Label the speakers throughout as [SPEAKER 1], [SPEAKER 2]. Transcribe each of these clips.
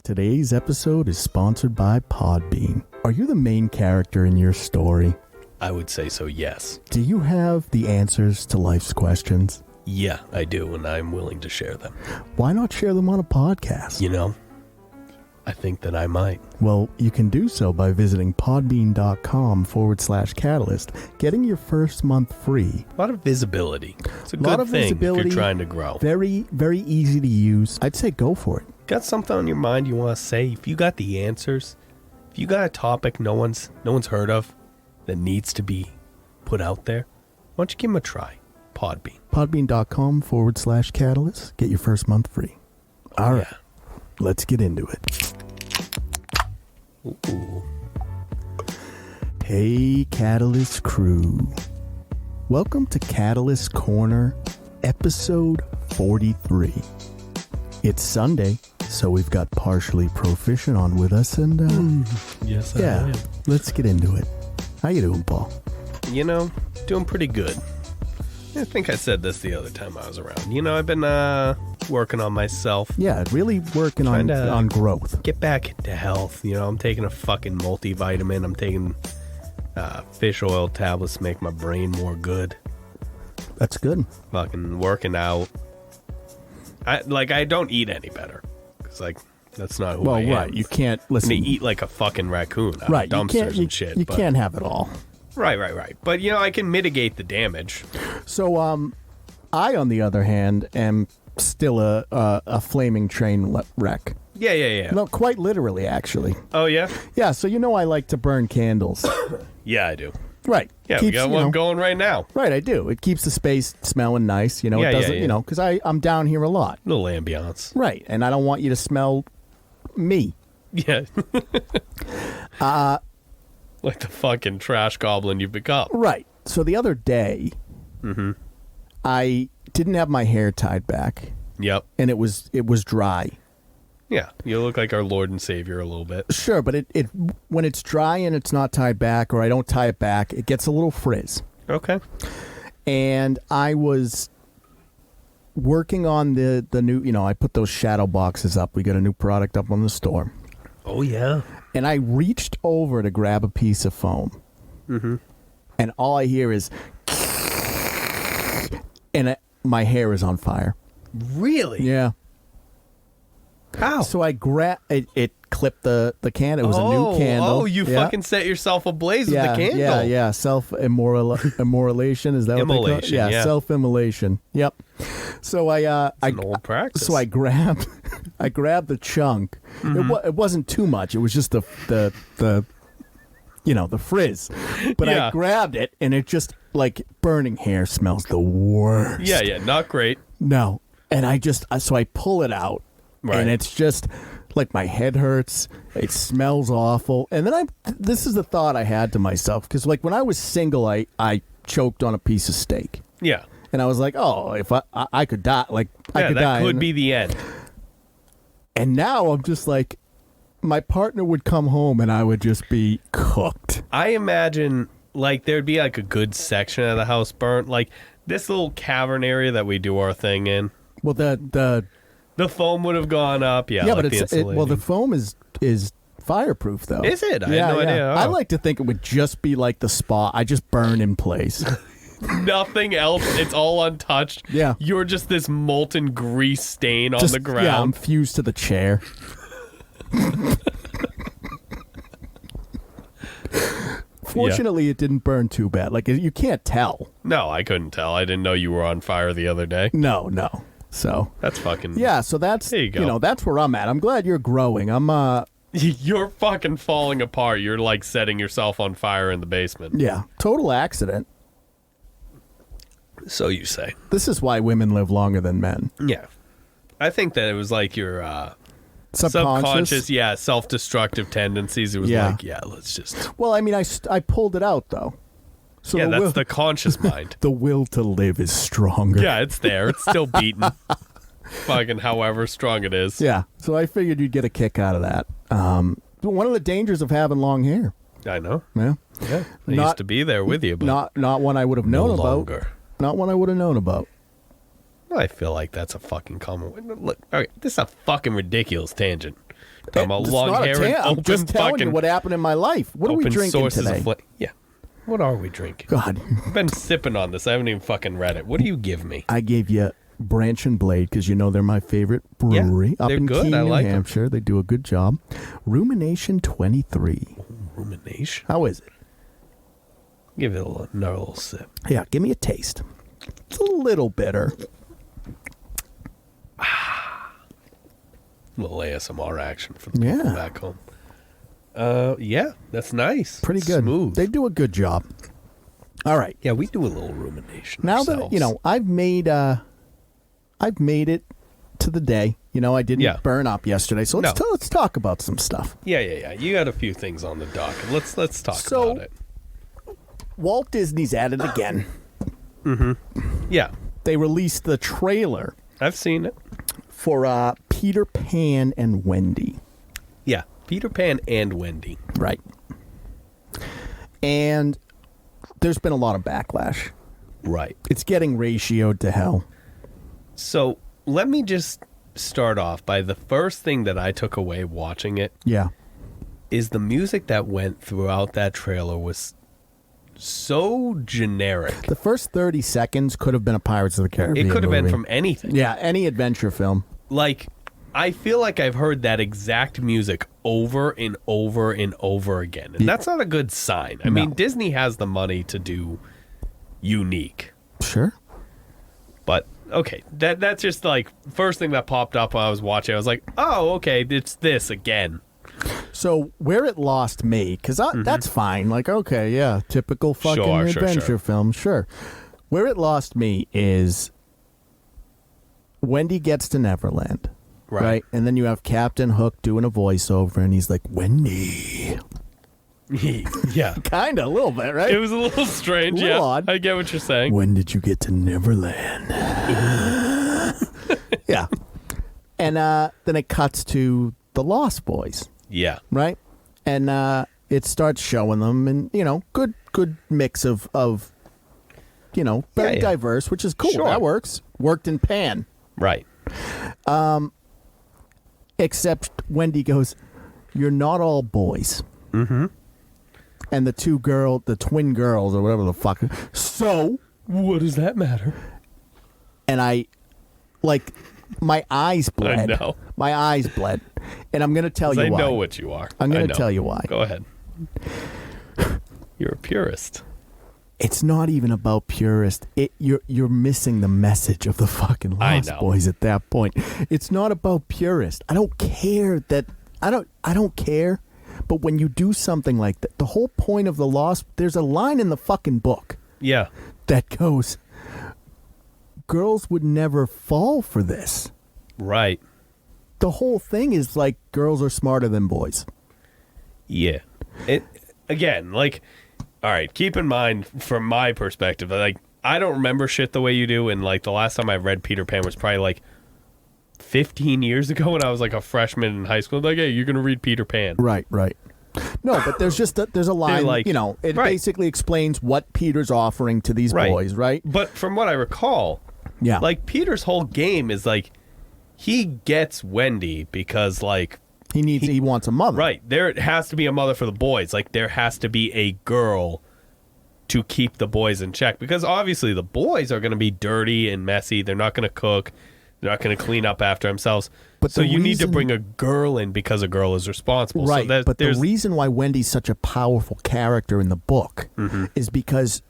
[SPEAKER 1] Today's episode is sponsored by Podbean. Are you the main character in your story?
[SPEAKER 2] I would say so, yes.
[SPEAKER 1] Do you have the answers to life's questions?
[SPEAKER 2] Yeah, I do, and I'm willing to share them.
[SPEAKER 1] Why not share them on a podcast?
[SPEAKER 2] You know, I think that I might.
[SPEAKER 1] Well, you can do so by visiting podbean.com/catalyst, getting your first month free.
[SPEAKER 2] A lot of visibility. It's a
[SPEAKER 1] Lot
[SPEAKER 2] good
[SPEAKER 1] of
[SPEAKER 2] thing
[SPEAKER 1] visibility.
[SPEAKER 2] if you're trying to grow.
[SPEAKER 1] Very, very easy to use. I'd say go for it.
[SPEAKER 2] Got something on your mind you want to say? If you got the answers, if you got a topic no one's heard of that needs to be put out there, why don't you give them a try? Podbean.
[SPEAKER 1] Podbean.com/catalyst. Get your first month free. All right. Let's get into it.
[SPEAKER 2] Ooh.
[SPEAKER 1] Hey, Catalyst crew. Welcome to Catalyst Corner, episode 43. It's Sunday, so we've got Partially Proficient on with us, and
[SPEAKER 2] Yes, I
[SPEAKER 1] yeah,
[SPEAKER 2] am.
[SPEAKER 1] let's get into it. How you doing, Paul?
[SPEAKER 2] You know, doing pretty good. I think I said this the other time I was around. You know, I've been working on myself.
[SPEAKER 1] Yeah, really working
[SPEAKER 2] Trying
[SPEAKER 1] on
[SPEAKER 2] to
[SPEAKER 1] growth.
[SPEAKER 2] Get back into health. You know, I'm taking a fucking multivitamin. I'm taking fish oil tablets to make my brain more good.
[SPEAKER 1] That's good.
[SPEAKER 2] Fucking working out. I don't eat any better. Because, that's not who I am.
[SPEAKER 1] Right. You can't listen.
[SPEAKER 2] I eat like a fucking raccoon out
[SPEAKER 1] Right.
[SPEAKER 2] of
[SPEAKER 1] You can't.
[SPEAKER 2] dumpsters and shit.
[SPEAKER 1] You
[SPEAKER 2] but,
[SPEAKER 1] can't have it all.
[SPEAKER 2] Right. But, you know, I can mitigate the damage.
[SPEAKER 1] So, I, on the other hand, am still a flaming train wreck.
[SPEAKER 2] Yeah.
[SPEAKER 1] No, quite literally, actually.
[SPEAKER 2] Oh, yeah?
[SPEAKER 1] Yeah, so you know I like to burn candles.
[SPEAKER 2] Yeah, I do.
[SPEAKER 1] Right.
[SPEAKER 2] Yeah, we got one going right now.
[SPEAKER 1] Right, I do. It keeps the space smelling nice, you know.
[SPEAKER 2] Yeah,
[SPEAKER 1] it doesn't,
[SPEAKER 2] yeah.
[SPEAKER 1] you know, because I'm down here a lot.
[SPEAKER 2] Little ambiance.
[SPEAKER 1] Right, and I don't want you to smell me.
[SPEAKER 2] Yeah. Like the fucking trash goblin you've become.
[SPEAKER 1] Right. So the other day, I didn't have my hair tied back,
[SPEAKER 2] Yep.
[SPEAKER 1] and it was dry.
[SPEAKER 2] Yeah, you look like our Lord and Savior a little bit.
[SPEAKER 1] Sure, but it when it's dry and it's not tied back, or I don't tie it back, it gets a little frizz.
[SPEAKER 2] Okay.
[SPEAKER 1] And I was working on the new, you know, I put those shadow boxes up. We got a new product up on the store.
[SPEAKER 2] Oh, yeah.
[SPEAKER 1] And I reached over to grab a piece of foam. And all I hear is, and my hair is on fire.
[SPEAKER 2] Really?
[SPEAKER 1] Yeah.
[SPEAKER 2] How?
[SPEAKER 1] So I grabbed it, clipped the candle. It was a new candle.
[SPEAKER 2] Oh, you fucking set yourself ablaze with the candle.
[SPEAKER 1] Yeah. Self-immolation. Is that what they call it?
[SPEAKER 2] Immolation, yeah.
[SPEAKER 1] Self-immolation. Yep. So
[SPEAKER 2] It's an old practice.
[SPEAKER 1] So I grabbed the chunk. It wasn't too much. It was just the you know, the frizz. But
[SPEAKER 2] Yeah.
[SPEAKER 1] I grabbed it, and it just, like, burning hair smells the worst.
[SPEAKER 2] Yeah, not great.
[SPEAKER 1] No. And so I pull it out,
[SPEAKER 2] Right.
[SPEAKER 1] and it's just, like, my head hurts. It smells awful. And then this is the thought I had to myself, because, like, when I was single, I choked on a piece of steak.
[SPEAKER 2] Yeah.
[SPEAKER 1] And I was like, oh, if I could die, like, I could die.
[SPEAKER 2] That could be the end.
[SPEAKER 1] And now I'm just like, my partner would come home and I would just be cooked.
[SPEAKER 2] I imagine, like, there'd be, like, a good section of the house burnt. Like, this little cavern area that we do our thing in.
[SPEAKER 1] Well, the
[SPEAKER 2] foam would have gone up. Yeah,
[SPEAKER 1] but
[SPEAKER 2] like
[SPEAKER 1] the foam is fireproof, though.
[SPEAKER 2] Is it? I had no idea. Oh.
[SPEAKER 1] I like to think it would just be like the spot. I just burn in place.
[SPEAKER 2] Nothing else. It's all untouched.
[SPEAKER 1] Yeah.
[SPEAKER 2] You're just this molten grease stain on the ground.
[SPEAKER 1] Yeah, I'm fused to the chair. Fortunately, it didn't burn too bad. Like, you can't tell.
[SPEAKER 2] No, I couldn't tell. I didn't know you were on fire the other day.
[SPEAKER 1] No. So
[SPEAKER 2] That's fucking...
[SPEAKER 1] yeah. So that's
[SPEAKER 2] There you go.
[SPEAKER 1] know, that's where I'm at. I'm glad you're growing.
[SPEAKER 2] You're fucking falling apart. You're like setting yourself on fire in the basement.
[SPEAKER 1] Yeah, total accident.
[SPEAKER 2] So you say.
[SPEAKER 1] This is why women live longer than men.
[SPEAKER 2] Yeah. I think that it was like your
[SPEAKER 1] Subconscious.
[SPEAKER 2] yeah, self-destructive tendencies. It was
[SPEAKER 1] Yeah.
[SPEAKER 2] like, yeah, let's just...
[SPEAKER 1] Well, I mean, I pulled it out, though. So
[SPEAKER 2] Yeah,
[SPEAKER 1] the
[SPEAKER 2] that's
[SPEAKER 1] will,
[SPEAKER 2] the conscious mind.
[SPEAKER 1] the will to live is stronger.
[SPEAKER 2] Yeah, it's there. It's still beating. Fucking however strong it is.
[SPEAKER 1] Yeah. So I figured you'd get a kick out of that. One of the dangers of having long hair.
[SPEAKER 2] I know.
[SPEAKER 1] Yeah.
[SPEAKER 2] Yeah. I
[SPEAKER 1] Not-
[SPEAKER 2] used to be there with you, but
[SPEAKER 1] Not one I would have known
[SPEAKER 2] no
[SPEAKER 1] about.
[SPEAKER 2] longer.
[SPEAKER 1] Not one I would have known about.
[SPEAKER 2] I feel like that's a fucking common... Look, all right, this is a fucking ridiculous tangent. Talking about
[SPEAKER 1] It's
[SPEAKER 2] long
[SPEAKER 1] not a
[SPEAKER 2] hair and
[SPEAKER 1] I'm
[SPEAKER 2] open
[SPEAKER 1] just telling you
[SPEAKER 2] fucking
[SPEAKER 1] what happened in my life. What are we
[SPEAKER 2] open
[SPEAKER 1] drinking
[SPEAKER 2] sources
[SPEAKER 1] today?
[SPEAKER 2] of yeah. What are we drinking?
[SPEAKER 1] God,
[SPEAKER 2] I've been sipping on this. I haven't even fucking read it. What do you give me?
[SPEAKER 1] I gave you Branch and Blade because you know they're my favorite brewery up
[SPEAKER 2] they're
[SPEAKER 1] in
[SPEAKER 2] good.
[SPEAKER 1] Keene,
[SPEAKER 2] I
[SPEAKER 1] New
[SPEAKER 2] like 'em.
[SPEAKER 1] Hampshire. They do a good job. Rumination 23.
[SPEAKER 2] Rumination.
[SPEAKER 1] How is it?
[SPEAKER 2] Give it another little sip.
[SPEAKER 1] Yeah, give me a taste. It's a little bitter.
[SPEAKER 2] A little ASMR action for the
[SPEAKER 1] Yeah.
[SPEAKER 2] people back home. Yeah, that's nice.
[SPEAKER 1] Pretty good.
[SPEAKER 2] Smooth.
[SPEAKER 1] They do a good job. All right.
[SPEAKER 2] Yeah, we do a little rumination.
[SPEAKER 1] Now
[SPEAKER 2] ourselves.
[SPEAKER 1] that I've made it to the day. I didn't burn up yesterday, so let's talk about some stuff.
[SPEAKER 2] Yeah. You got a few things on the docket. Let's talk about it.
[SPEAKER 1] Walt Disney's at it again.
[SPEAKER 2] Yeah,
[SPEAKER 1] They released the trailer
[SPEAKER 2] I've seen it.
[SPEAKER 1] for Peter Pan and Wendy.
[SPEAKER 2] Yeah, Peter Pan and Wendy.
[SPEAKER 1] Right. And there's been a lot of backlash.
[SPEAKER 2] Right.
[SPEAKER 1] It's getting ratioed to hell.
[SPEAKER 2] So let me just start off by the first thing that I took away watching it
[SPEAKER 1] Yeah.
[SPEAKER 2] is the music that went throughout that trailer was so generic.
[SPEAKER 1] The first 30 seconds could have been a Pirates of the Caribbean
[SPEAKER 2] It could have been
[SPEAKER 1] movie.
[SPEAKER 2] from anything.
[SPEAKER 1] Yeah, any adventure film.
[SPEAKER 2] Like, I feel like I've heard that exact music over and over and over again. And that's not a good sign. I mean, Disney has the money to do unique.
[SPEAKER 1] Sure.
[SPEAKER 2] But, okay, that's just like, first thing that popped up when I was watching. I was like, oh, okay, it's this again.
[SPEAKER 1] So where it lost me, because that's fine. Like, okay, yeah, typical fucking
[SPEAKER 2] Sure.
[SPEAKER 1] adventure film, sure. Where it lost me is Wendy gets to Neverland, right? And then you have Captain Hook doing a voiceover, and he's like, Wendy.
[SPEAKER 2] Yeah.
[SPEAKER 1] Kind of, a little bit, right?
[SPEAKER 2] It was a little strange,
[SPEAKER 1] A little
[SPEAKER 2] yeah.
[SPEAKER 1] odd.
[SPEAKER 2] I get what you're saying.
[SPEAKER 1] When did you get to Neverland? Yeah. And then it cuts to the Lost Boys.
[SPEAKER 2] Yeah.
[SPEAKER 1] Right? And it starts showing them, and good mix of very diverse, which is cool.
[SPEAKER 2] Sure.
[SPEAKER 1] That works. Worked in Pan.
[SPEAKER 2] Right.
[SPEAKER 1] Except Wendy goes, "You're not all boys." Mm-hmm. And the twin girls, or whatever the fuck. So
[SPEAKER 2] What does that matter?
[SPEAKER 1] and my eyes bled.
[SPEAKER 2] I know.
[SPEAKER 1] My eyes bled. And I'm going to tell you
[SPEAKER 2] I
[SPEAKER 1] why.
[SPEAKER 2] know what you are.
[SPEAKER 1] I'm
[SPEAKER 2] I
[SPEAKER 1] going
[SPEAKER 2] know.
[SPEAKER 1] to tell you why.
[SPEAKER 2] Go ahead. You're a purist.
[SPEAKER 1] It's not even about purist. You're missing the message of the fucking
[SPEAKER 2] I
[SPEAKER 1] Lost
[SPEAKER 2] know.
[SPEAKER 1] Boys at that point. It's not about purist. I don't care that I don't care. But when you do something like that, the whole point of the Lost, there's a line in the fucking book
[SPEAKER 2] Yeah.
[SPEAKER 1] that goes, girls would never fall for this.
[SPEAKER 2] Right.
[SPEAKER 1] The whole thing is like girls are smarter than boys.
[SPEAKER 2] Yeah. It again, like, all right, keep in mind from my perspective, like, I don't remember shit the way you do, and like the last time I read Peter Pan was probably like 15 years ago when I was like a freshman in high school. Like, hey, you're gonna read Peter Pan.
[SPEAKER 1] Right. No, but there's a line,
[SPEAKER 2] like-
[SPEAKER 1] it
[SPEAKER 2] right.
[SPEAKER 1] basically explains what Peter's offering to these
[SPEAKER 2] Right.
[SPEAKER 1] boys, right?
[SPEAKER 2] But from what I recall,
[SPEAKER 1] Yeah.
[SPEAKER 2] like Peter's whole game is like he gets Wendy because like
[SPEAKER 1] he wants a mother.
[SPEAKER 2] right, there has to be a mother for the boys. Like there has to be a girl to keep the boys in check, because obviously the boys are going to be dirty and messy. They're not going to cook. They're not going to clean up after themselves.
[SPEAKER 1] But
[SPEAKER 2] so
[SPEAKER 1] the
[SPEAKER 2] you need to
[SPEAKER 1] reason-
[SPEAKER 2] bring a girl in because a girl is responsible.
[SPEAKER 1] Right,
[SPEAKER 2] So that,
[SPEAKER 1] but the
[SPEAKER 2] there's
[SPEAKER 1] reason why Wendy's such a powerful character in the book
[SPEAKER 2] Mm-hmm.
[SPEAKER 1] is because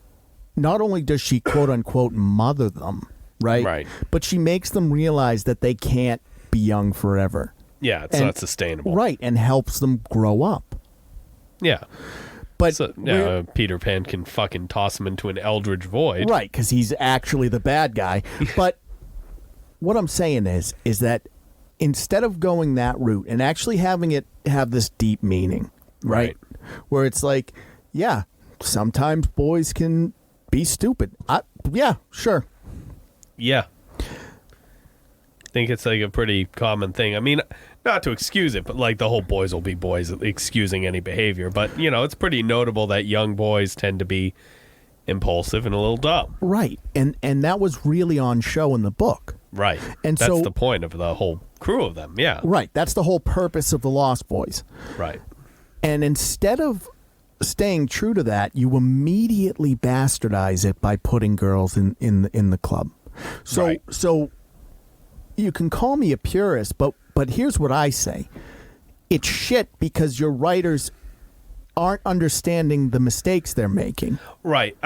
[SPEAKER 1] not only does she quote unquote mother them, right?
[SPEAKER 2] Right.
[SPEAKER 1] But she makes them realize that they can't be young forever.
[SPEAKER 2] yeah, it's
[SPEAKER 1] and-
[SPEAKER 2] not sustainable.
[SPEAKER 1] Right, and helps them grow up.
[SPEAKER 2] Yeah.
[SPEAKER 1] But
[SPEAKER 2] So Peter Pan can fucking toss him into an eldritch void.
[SPEAKER 1] right, because he's actually the bad guy. But what I'm saying is that instead of going that route and actually having it have this deep meaning, right? Where it's like, yeah, sometimes boys can be stupid. Yeah, sure.
[SPEAKER 2] Yeah. I think it's like a pretty common thing. I mean, not to excuse it, but like the whole boys will be boys excusing any behavior. But, it's pretty notable that young boys tend to be impulsive and a little dumb.
[SPEAKER 1] Right. And that was really on show in the book.
[SPEAKER 2] Right.
[SPEAKER 1] And
[SPEAKER 2] That's
[SPEAKER 1] so-
[SPEAKER 2] the point of the whole crew of them, yeah.
[SPEAKER 1] Right. That's the whole purpose of the Lost Boys.
[SPEAKER 2] Right.
[SPEAKER 1] And instead of staying true to that, you immediately bastardize it by putting girls in the club. So you can call me a purist, but here's what I say. It's shit because your writers aren't understanding the mistakes they're making.
[SPEAKER 2] Right.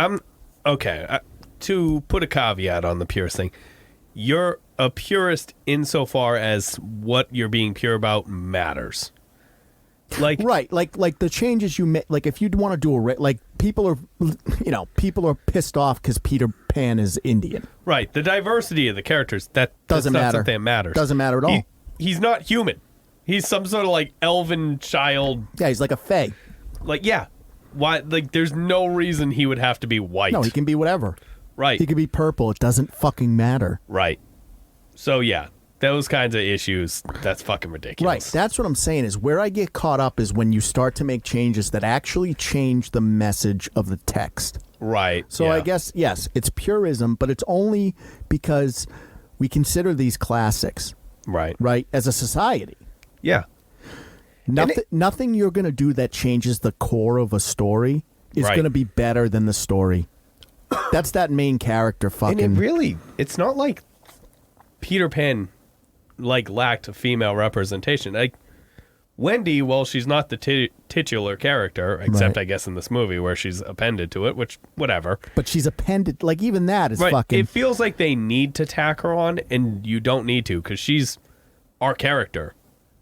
[SPEAKER 2] Okay. To put a caveat on the purist thing, you're a purist insofar as what you're being pure about matters. Like
[SPEAKER 1] the changes you make. Like if you want to do people are pissed off because Peter Pan is Indian.
[SPEAKER 2] Right. The diversity of the characters that's
[SPEAKER 1] doesn't
[SPEAKER 2] not
[SPEAKER 1] matter.
[SPEAKER 2] Something that matters.
[SPEAKER 1] Doesn't matter at all.
[SPEAKER 2] He's not human. He's some sort of like elven child.
[SPEAKER 1] Yeah, he's like a fae.
[SPEAKER 2] Like, yeah. Why? Like, there's no reason he would have to be white.
[SPEAKER 1] No, he can be whatever.
[SPEAKER 2] Right.
[SPEAKER 1] He could be purple. It doesn't fucking matter.
[SPEAKER 2] Right. So, yeah, those kinds of issues, that's fucking ridiculous.
[SPEAKER 1] Right. That's what I'm saying is where I get caught up is when you start to make changes that actually change the message of the text.
[SPEAKER 2] Right.
[SPEAKER 1] So
[SPEAKER 2] yeah.
[SPEAKER 1] I guess, yes, it's purism, but it's only because we consider these classics.
[SPEAKER 2] Right.
[SPEAKER 1] Right? As a society.
[SPEAKER 2] Yeah.
[SPEAKER 1] Nothing you're going to do that changes the core of a story is going to be better than the story. That's that main character fucking.
[SPEAKER 2] And it's not like Peter Pan lacked a female representation. Like Wendy, well, she's not the titular character, except I guess in this movie where she's appended to it, which whatever.
[SPEAKER 1] But she's appended, like even that is fucking.
[SPEAKER 2] It feels like they need to tack her on, and you don't need to because she's our character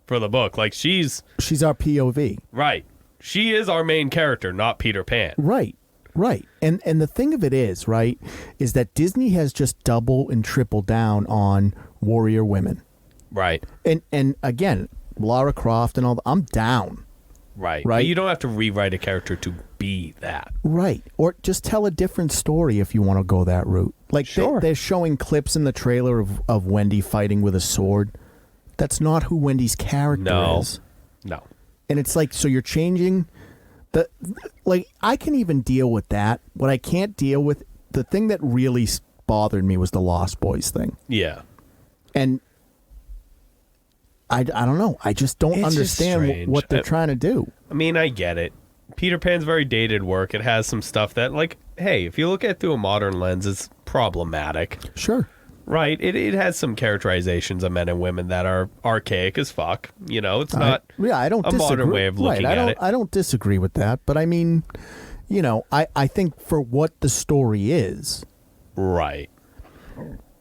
[SPEAKER 2] for the book. Like she's
[SPEAKER 1] our POV.
[SPEAKER 2] Right. She is our main character, not Peter Pan.
[SPEAKER 1] Right. Right. And the thing of it is, right, is that Disney has just double and triple down on warrior women.
[SPEAKER 2] Right.
[SPEAKER 1] And again, Lara Croft and all that, I'm down.
[SPEAKER 2] Right.
[SPEAKER 1] Right.
[SPEAKER 2] But you don't have to rewrite a character to be that.
[SPEAKER 1] Right. Or just tell a different story if you want to go that route. Like
[SPEAKER 2] sure.
[SPEAKER 1] they're showing clips in the trailer of Wendy fighting with a sword. That's not who Wendy's character is.
[SPEAKER 2] No.
[SPEAKER 1] And it's like, so you're changing I can even deal with that. What I can't deal with, the thing that really bothered me was the Lost Boys thing.
[SPEAKER 2] Yeah.
[SPEAKER 1] And I don't know. I just don't understand what they're trying to do.
[SPEAKER 2] I mean, I get it. Peter Pan's very dated work. It has some stuff that, like, hey, if you look at it through a modern lens, it's problematic.
[SPEAKER 1] Sure.
[SPEAKER 2] Right. It has some characterizations of men and women that are archaic as fuck. You know, it's not
[SPEAKER 1] I don't
[SPEAKER 2] a
[SPEAKER 1] disagree.
[SPEAKER 2] modern way of looking at it.
[SPEAKER 1] I don't disagree with that. But I mean, you know, I think for what the story is.
[SPEAKER 2] Right.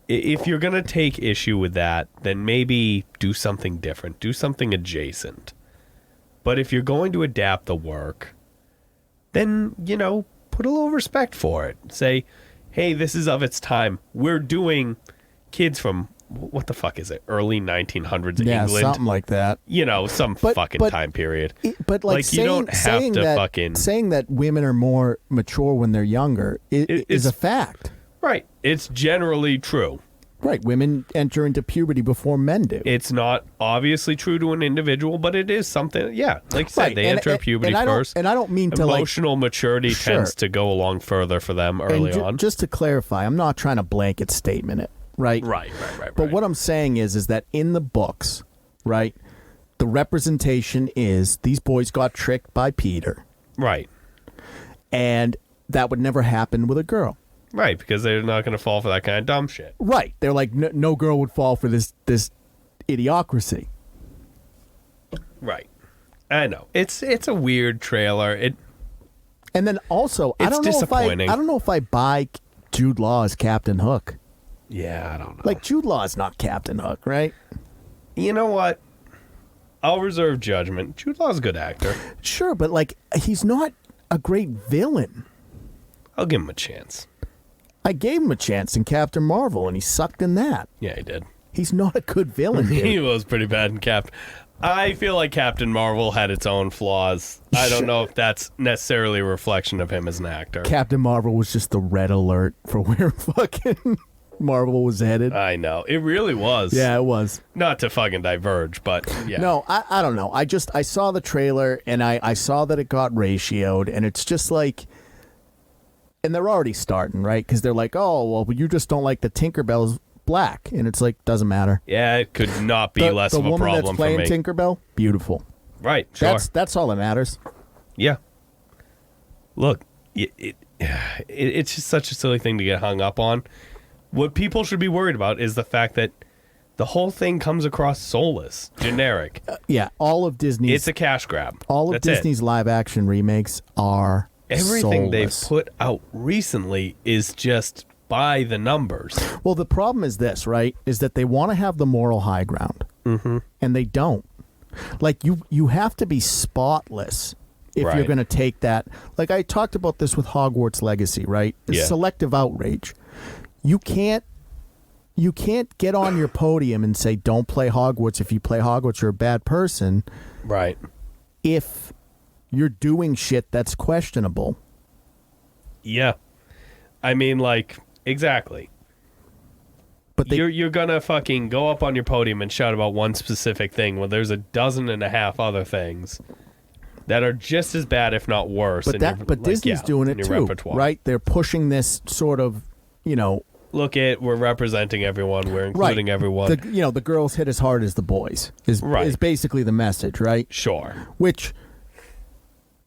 [SPEAKER 2] If you're going to take issue with that, then maybe do something different. Do something adjacent. But if you're going to adapt the work, then, you know, put a little respect for it. Say, hey, this is of its time. We're doing kids from, what the fuck is it, early 1900s England?
[SPEAKER 1] Yeah, something like that.
[SPEAKER 2] You know, some fucking time period.
[SPEAKER 1] But like
[SPEAKER 2] you don't have to fucking...
[SPEAKER 1] Saying that women are more mature when they're younger is a fact.
[SPEAKER 2] Right. It's generally true.
[SPEAKER 1] Right. Women enter into puberty before men do.
[SPEAKER 2] It's not obviously true to an individual, but it is something, yeah. Like you said, they enter puberty first.
[SPEAKER 1] And I don't mean to
[SPEAKER 2] emotional maturity tends to go along further for them early on.
[SPEAKER 1] Just to clarify, I'm not trying to blanket statement it, right?
[SPEAKER 2] Right.
[SPEAKER 1] But what I'm saying is that in the books, right, the representation is these boys got tricked by Peter.
[SPEAKER 2] Right.
[SPEAKER 1] And that would never happen with a girl.
[SPEAKER 2] Right, because they're not going to fall for that kind of dumb shit.
[SPEAKER 1] Right. They're like, no girl would fall for this idiocracy.
[SPEAKER 2] Right. I know. It's a weird trailer.
[SPEAKER 1] And then also, I don't know if I buy Jude Law as Captain Hook.
[SPEAKER 2] Yeah, I don't know.
[SPEAKER 1] Like, Jude Law is not Captain Hook, right?
[SPEAKER 2] You know what? I'll reserve judgment. Jude Law's a good actor.
[SPEAKER 1] Sure, but like, he's not a great villain.
[SPEAKER 2] I'll give him a chance.
[SPEAKER 1] I gave him a chance in Captain Marvel, and he sucked in that.
[SPEAKER 2] Yeah, he did.
[SPEAKER 1] He's not a good villain, dude.
[SPEAKER 2] He was pretty bad in Captain. I feel like Captain Marvel had its own flaws. I don't know if that's necessarily a reflection of him as an actor.
[SPEAKER 1] Captain Marvel was just the red alert for where fucking Marvel was headed.
[SPEAKER 2] I know. It really was.
[SPEAKER 1] Yeah, it was.
[SPEAKER 2] Not to fucking diverge, but yeah.
[SPEAKER 1] No, I don't know. I saw the trailer, and I saw that it got ratioed, and it's just like... And they're already starting, right? Because they're like, oh, well, you just don't like the Tinkerbell black, and it's like doesn't matter.
[SPEAKER 2] Yeah, it could not be less of a problem for me.
[SPEAKER 1] The woman that's playing Tinkerbell, beautiful.
[SPEAKER 2] Right, sure.
[SPEAKER 1] That's all that matters.
[SPEAKER 2] Yeah. Look, it's just such a silly thing to get hung up on. What people should be worried about is the fact that the whole thing comes across soulless, generic.
[SPEAKER 1] Yeah, all of Disney's...
[SPEAKER 2] It's a cash grab.
[SPEAKER 1] All of Disney's live-action remakes are
[SPEAKER 2] everything
[SPEAKER 1] soulless.
[SPEAKER 2] They've put out recently is just by the numbers.
[SPEAKER 1] Well, the problem is this, right? Is that they want to have the moral high ground. Mm-hmm. And they don't. Like, you have to be spotless if you're going to take that. Like, I talked about this with Hogwarts Legacy, right? It's selective outrage. You can't get on your podium and say, don't play Hogwarts. If you play Hogwarts, you're a bad person.
[SPEAKER 2] Right.
[SPEAKER 1] If you're doing shit that's questionable.
[SPEAKER 2] Yeah. I mean, like, exactly. But you're going to fucking go up on your podium and shout about one specific thing when there's 12.5 other things that are just as bad, if not worse.
[SPEAKER 1] But Disney's doing it too, right? They're pushing this sort of,
[SPEAKER 2] look at, we're representing everyone, we're including everyone.
[SPEAKER 1] The girls hit as hard as the boys is basically the message, right?
[SPEAKER 2] Sure.
[SPEAKER 1] Which,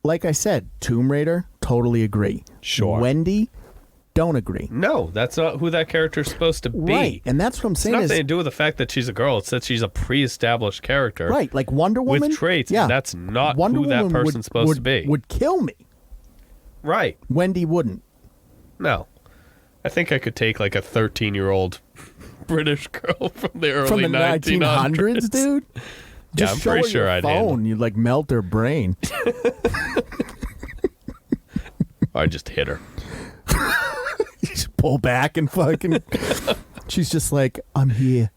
[SPEAKER 1] like I said, Tomb Raider, totally agree.
[SPEAKER 2] Sure.
[SPEAKER 1] Wendy, don't agree.
[SPEAKER 2] No, that's not who that character's supposed to be.
[SPEAKER 1] Right, and that's what I'm saying.
[SPEAKER 2] It's nothing to do with the fact that she's a girl. It's that she's a pre-established character.
[SPEAKER 1] Right, like Wonder Woman.
[SPEAKER 2] With traits.
[SPEAKER 1] Yeah.
[SPEAKER 2] That's not
[SPEAKER 1] Wonder
[SPEAKER 2] who that
[SPEAKER 1] Woman
[SPEAKER 2] person's supposed to be.
[SPEAKER 1] Would kill me.
[SPEAKER 2] Right.
[SPEAKER 1] Wendy wouldn't.
[SPEAKER 2] No. I think I could take like a 13-year-old British girl from the early
[SPEAKER 1] from the 1900s, dude. Just
[SPEAKER 2] I'm
[SPEAKER 1] show
[SPEAKER 2] pretty
[SPEAKER 1] her
[SPEAKER 2] sure
[SPEAKER 1] your
[SPEAKER 2] I'd
[SPEAKER 1] phone. You'd like melt her brain.
[SPEAKER 2] I just hit her.
[SPEAKER 1] You just pull back and fucking. She's just like, I'm here.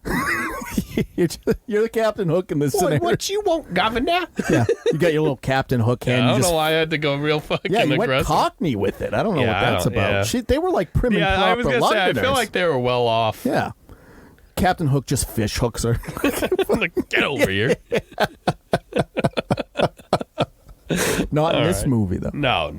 [SPEAKER 1] You're the Captain Hook in this scenario.
[SPEAKER 2] What you want, Governor?
[SPEAKER 1] Yeah, you got your little Captain Hook hand.
[SPEAKER 2] I don't know why I had to go real fucking aggressive.
[SPEAKER 1] Yeah, you went Cockney with it. I don't know what that's about.
[SPEAKER 2] Yeah.
[SPEAKER 1] They were like prim and proper
[SPEAKER 2] I was gonna
[SPEAKER 1] Londoners.
[SPEAKER 2] say, I feel like they were well off.
[SPEAKER 1] Yeah. Captain Hook just fish hooks her.
[SPEAKER 2] Get over here.
[SPEAKER 1] Not in this movie, though.
[SPEAKER 2] No.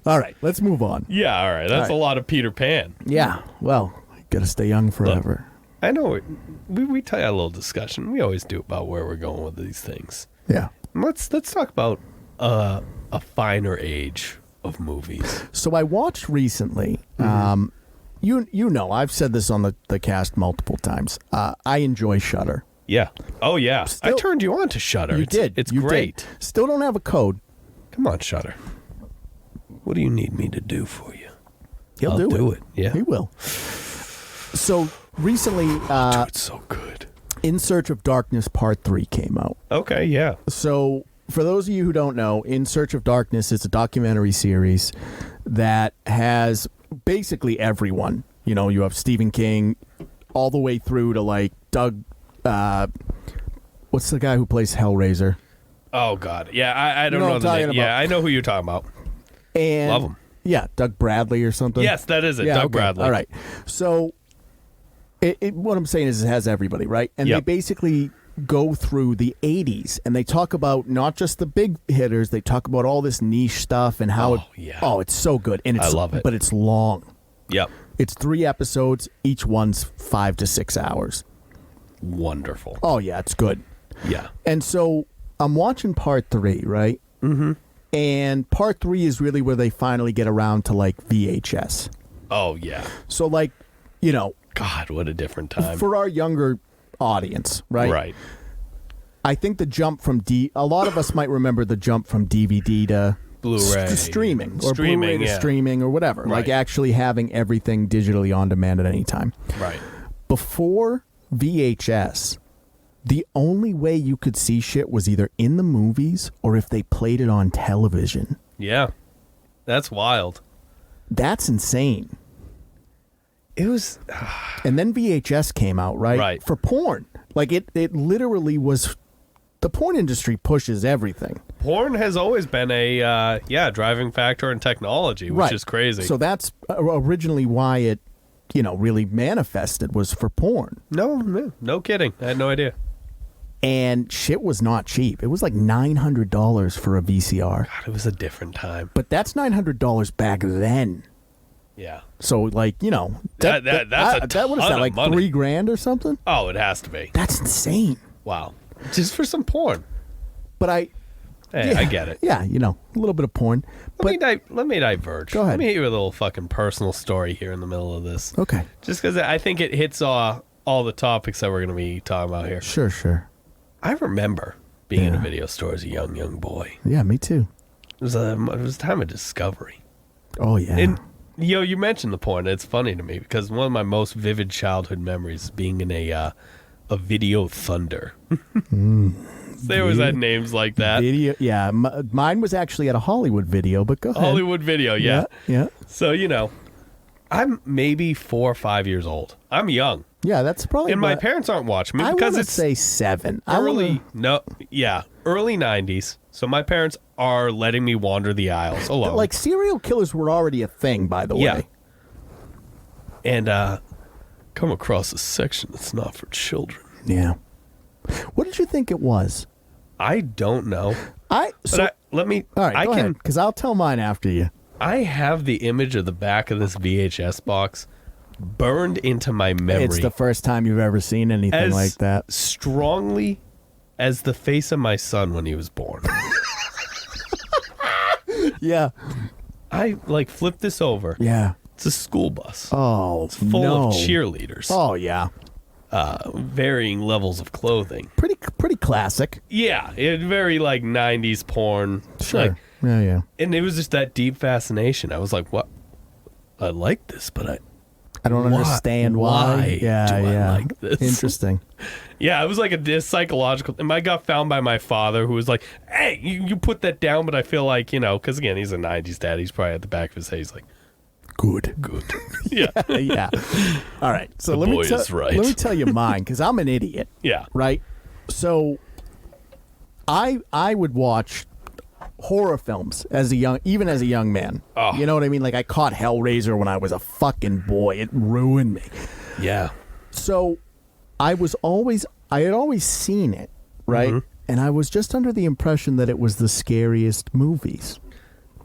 [SPEAKER 1] All right, let's move on.
[SPEAKER 2] Yeah, all right. That's a lot of Peter Pan.
[SPEAKER 1] Yeah, well, gotta stay young forever.
[SPEAKER 2] Look, I know we had a little discussion. We always do about where we're going with these things.
[SPEAKER 1] Yeah.
[SPEAKER 2] Let's talk about a finer age of movies.
[SPEAKER 1] So I watched recently. You know, I've said this on the cast multiple times. I enjoy Shudder.
[SPEAKER 2] Yeah. Oh yeah. I turned you on to Shudder.
[SPEAKER 1] You did.
[SPEAKER 2] It's
[SPEAKER 1] you
[SPEAKER 2] great.
[SPEAKER 1] Did. Still don't have a code.
[SPEAKER 2] Come on, Shudder. What do you need me to do for you?
[SPEAKER 1] He'll
[SPEAKER 2] I'll
[SPEAKER 1] do
[SPEAKER 2] it. Yeah.
[SPEAKER 1] He will. So recently,
[SPEAKER 2] dude, it's so good.
[SPEAKER 1] In Search of Darkness Part 3 came out.
[SPEAKER 2] Okay, yeah.
[SPEAKER 1] So for those of you who don't know, In Search of Darkness is a documentary series that has basically everyone. You know, you have Stephen King all the way through to like Doug, what's the guy who plays Hellraiser?
[SPEAKER 2] Oh God. Yeah, I don't know the name. Yeah, I know who you're talking about.
[SPEAKER 1] And
[SPEAKER 2] love him.
[SPEAKER 1] Yeah, Doug Bradley or something.
[SPEAKER 2] Yes, that is it.
[SPEAKER 1] Yeah,
[SPEAKER 2] Doug
[SPEAKER 1] okay.
[SPEAKER 2] Bradley.
[SPEAKER 1] All right. So what I'm saying is it has everybody, right? And they basically go through the 80s and they talk about not just the big hitters, they talk about all this niche stuff and how it's so good. And I
[SPEAKER 2] love it.
[SPEAKER 1] But it's long.
[SPEAKER 2] Yep.
[SPEAKER 1] It's 3 episodes, each one's 5 to 6 hours.
[SPEAKER 2] Wonderful.
[SPEAKER 1] Oh yeah, it's good.
[SPEAKER 2] Yeah.
[SPEAKER 1] And so I'm watching Part 3, right? Mm-hmm. And Part 3 is really where they finally get around to like VHS.
[SPEAKER 2] Oh yeah.
[SPEAKER 1] So like, you know,
[SPEAKER 2] God, what a different time.
[SPEAKER 1] For our younger audience, right?
[SPEAKER 2] Right.
[SPEAKER 1] I think the jump from a lot of us might remember the jump from DVD to
[SPEAKER 2] Blu-ray,
[SPEAKER 1] streaming, or Blu-ray to streaming, or whatever. Right. Like actually having everything digitally on demand at any time.
[SPEAKER 2] Right.
[SPEAKER 1] Before VHS, the only way you could see shit was either in the movies or if they played it on television.
[SPEAKER 2] Yeah. That's wild.
[SPEAKER 1] That's insane.
[SPEAKER 2] It was...
[SPEAKER 1] And then VHS came out, right?
[SPEAKER 2] Right.
[SPEAKER 1] For porn. Like, it literally was... The porn industry pushes everything.
[SPEAKER 2] Porn has always been a, driving factor in technology, which is crazy.
[SPEAKER 1] So that's originally why it, really manifested, was for porn.
[SPEAKER 2] No kidding. I had no idea.
[SPEAKER 1] And shit was not cheap. It was like $900 for a VCR.
[SPEAKER 2] God, it was a different time.
[SPEAKER 1] But that's $900 back then.
[SPEAKER 2] Yeah.
[SPEAKER 1] So, like,
[SPEAKER 2] That's a ton
[SPEAKER 1] what is that,
[SPEAKER 2] of
[SPEAKER 1] like
[SPEAKER 2] money.
[SPEAKER 1] $3,000 or something?
[SPEAKER 2] Oh, it has to be.
[SPEAKER 1] That's insane.
[SPEAKER 2] Wow. Just for some porn.
[SPEAKER 1] But
[SPEAKER 2] Hey, I get it.
[SPEAKER 1] Yeah, a little bit of porn.
[SPEAKER 2] Let me diverge.
[SPEAKER 1] Go ahead.
[SPEAKER 2] Let me hit you with a little fucking personal story here in the middle of this.
[SPEAKER 1] Okay.
[SPEAKER 2] Just because I think it hits all the topics that we're going to be talking about here.
[SPEAKER 1] Sure.
[SPEAKER 2] I remember being in a video store as a young boy.
[SPEAKER 1] Yeah, me too.
[SPEAKER 2] It was a time of discovery.
[SPEAKER 1] Oh, yeah.
[SPEAKER 2] And, you mentioned the porn. It's funny to me because one of my most vivid childhood memories is being in a video thunder. They always had names like that.
[SPEAKER 1] Video, yeah. Mine was actually at a Hollywood video, but go ahead.
[SPEAKER 2] Hollywood video, yeah.
[SPEAKER 1] Yeah.
[SPEAKER 2] So, I'm maybe 4 or 5 years old. I'm young.
[SPEAKER 1] Yeah, that's probably.
[SPEAKER 2] And my parents aren't watching me because it's
[SPEAKER 1] say 7.
[SPEAKER 2] early 90s. So my parents are letting me wander the aisles alone.
[SPEAKER 1] Like, serial killers were already a thing, by the way.
[SPEAKER 2] Yeah. And come across a section that's not for children.
[SPEAKER 1] Yeah. What did you think it was?
[SPEAKER 2] I don't know. Let me.
[SPEAKER 1] All right, go ahead, because I'll tell mine after you.
[SPEAKER 2] I have the image of the back of this VHS box burned into my memory.
[SPEAKER 1] It's the first time you've ever seen anything like that.
[SPEAKER 2] Strongly as the face of my son when he was born.
[SPEAKER 1] Yeah.
[SPEAKER 2] I flipped this over.
[SPEAKER 1] Yeah.
[SPEAKER 2] It's a school bus.
[SPEAKER 1] Oh,
[SPEAKER 2] it's full of cheerleaders.
[SPEAKER 1] Oh, yeah.
[SPEAKER 2] Varying levels of clothing.
[SPEAKER 1] Pretty classic.
[SPEAKER 2] Yeah, it very 90s porn.
[SPEAKER 1] Sure. Yeah.
[SPEAKER 2] And it was just that deep fascination. I was like, what? I like this, but
[SPEAKER 1] I don't understand why. Yeah,
[SPEAKER 2] I like this?
[SPEAKER 1] Interesting.
[SPEAKER 2] Yeah, it was like a psychological. And I got found by my father, who was like, "Hey, you put that down." But I feel like because again, he's a '90s dad. He's probably at the back of his head. He's like,
[SPEAKER 1] Good.
[SPEAKER 2] Yeah.
[SPEAKER 1] Yeah. All right. So
[SPEAKER 2] Let
[SPEAKER 1] me tell you mine, because I'm an idiot.
[SPEAKER 2] Yeah.
[SPEAKER 1] Right. So I would watch horror films even as a young man.
[SPEAKER 2] Oh.
[SPEAKER 1] You know what I mean? Like, I caught Hellraiser when I was a fucking boy. It ruined me.
[SPEAKER 2] Yeah.
[SPEAKER 1] So I had always seen it, right? Mm-hmm. And I was just under the impression that it was the scariest movies.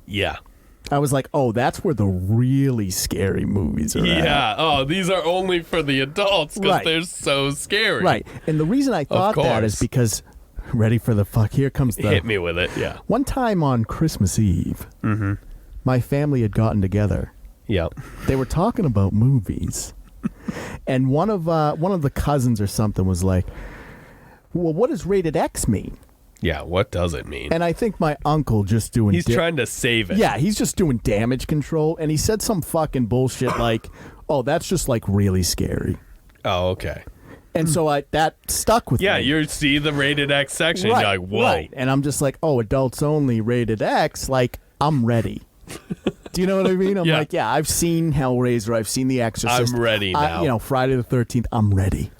[SPEAKER 2] Yeah.
[SPEAKER 1] I was like, oh, that's where the really scary movies are at.
[SPEAKER 2] Yeah. Oh, these are only for the adults because they're so scary.
[SPEAKER 1] Right. And the reason I thought that is because, ready for the fuck, here comes the...
[SPEAKER 2] Hit me with it, yeah.
[SPEAKER 1] One time on Christmas Eve, my family had gotten together.
[SPEAKER 2] Yep.
[SPEAKER 1] They were talking about movies. And one of the cousins or something was like, well, what does rated X mean?
[SPEAKER 2] Yeah, what does it mean?
[SPEAKER 1] And I think my uncle just doing...
[SPEAKER 2] He's trying to save it.
[SPEAKER 1] Yeah, he's just doing damage control. And he said some fucking bullshit like, oh, that's just really scary.
[SPEAKER 2] Oh, okay.
[SPEAKER 1] And so that stuck with me.
[SPEAKER 2] Yeah, you see the rated X section,
[SPEAKER 1] right,
[SPEAKER 2] you're like, whoa.
[SPEAKER 1] Right. And I'm just like, oh, adults only, rated X. Like, I'm ready. Do you know what I mean? I'm like, yeah, I've seen Hellraiser. I've seen The Exorcist.
[SPEAKER 2] I'm ready now.
[SPEAKER 1] Friday the 13th, I'm ready.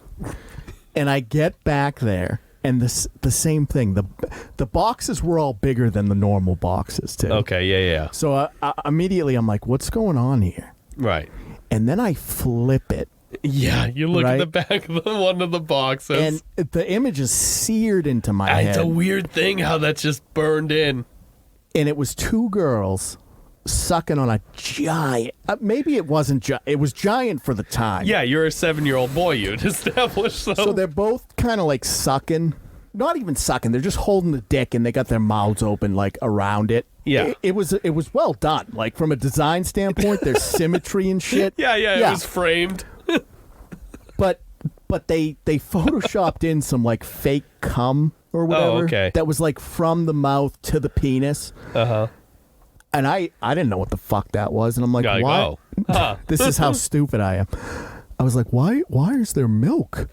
[SPEAKER 1] And I get back there. And the same thing. The boxes were all bigger than the normal boxes, too.
[SPEAKER 2] Okay, yeah.
[SPEAKER 1] So immediately I'm like, what's going on here?
[SPEAKER 2] Right.
[SPEAKER 1] And then I flip it.
[SPEAKER 2] Yeah, you look at the back of one of the boxes.
[SPEAKER 1] And the image is seared into my head.
[SPEAKER 2] It's a weird thing how that's just burned in.
[SPEAKER 1] And it was 2 girls sucking on a giant... maybe it wasn't giant. It was giant for the time.
[SPEAKER 2] Yeah, you're a 7-year-old boy. You'd established so.
[SPEAKER 1] So they're both kind of sucking. Not even sucking. They're just holding the dick and they got their mouths open around it.
[SPEAKER 2] Yeah.
[SPEAKER 1] It was well done. From a design standpoint, there's symmetry and shit.
[SPEAKER 2] Yeah. It was framed.
[SPEAKER 1] But they photoshopped in some fake cum or whatever.
[SPEAKER 2] Oh, okay.
[SPEAKER 1] That was from the mouth to the penis.
[SPEAKER 2] Uh-huh.
[SPEAKER 1] And I didn't know what the fuck that was. And I'm like, why? This is how stupid I am. I was like, why is there milk?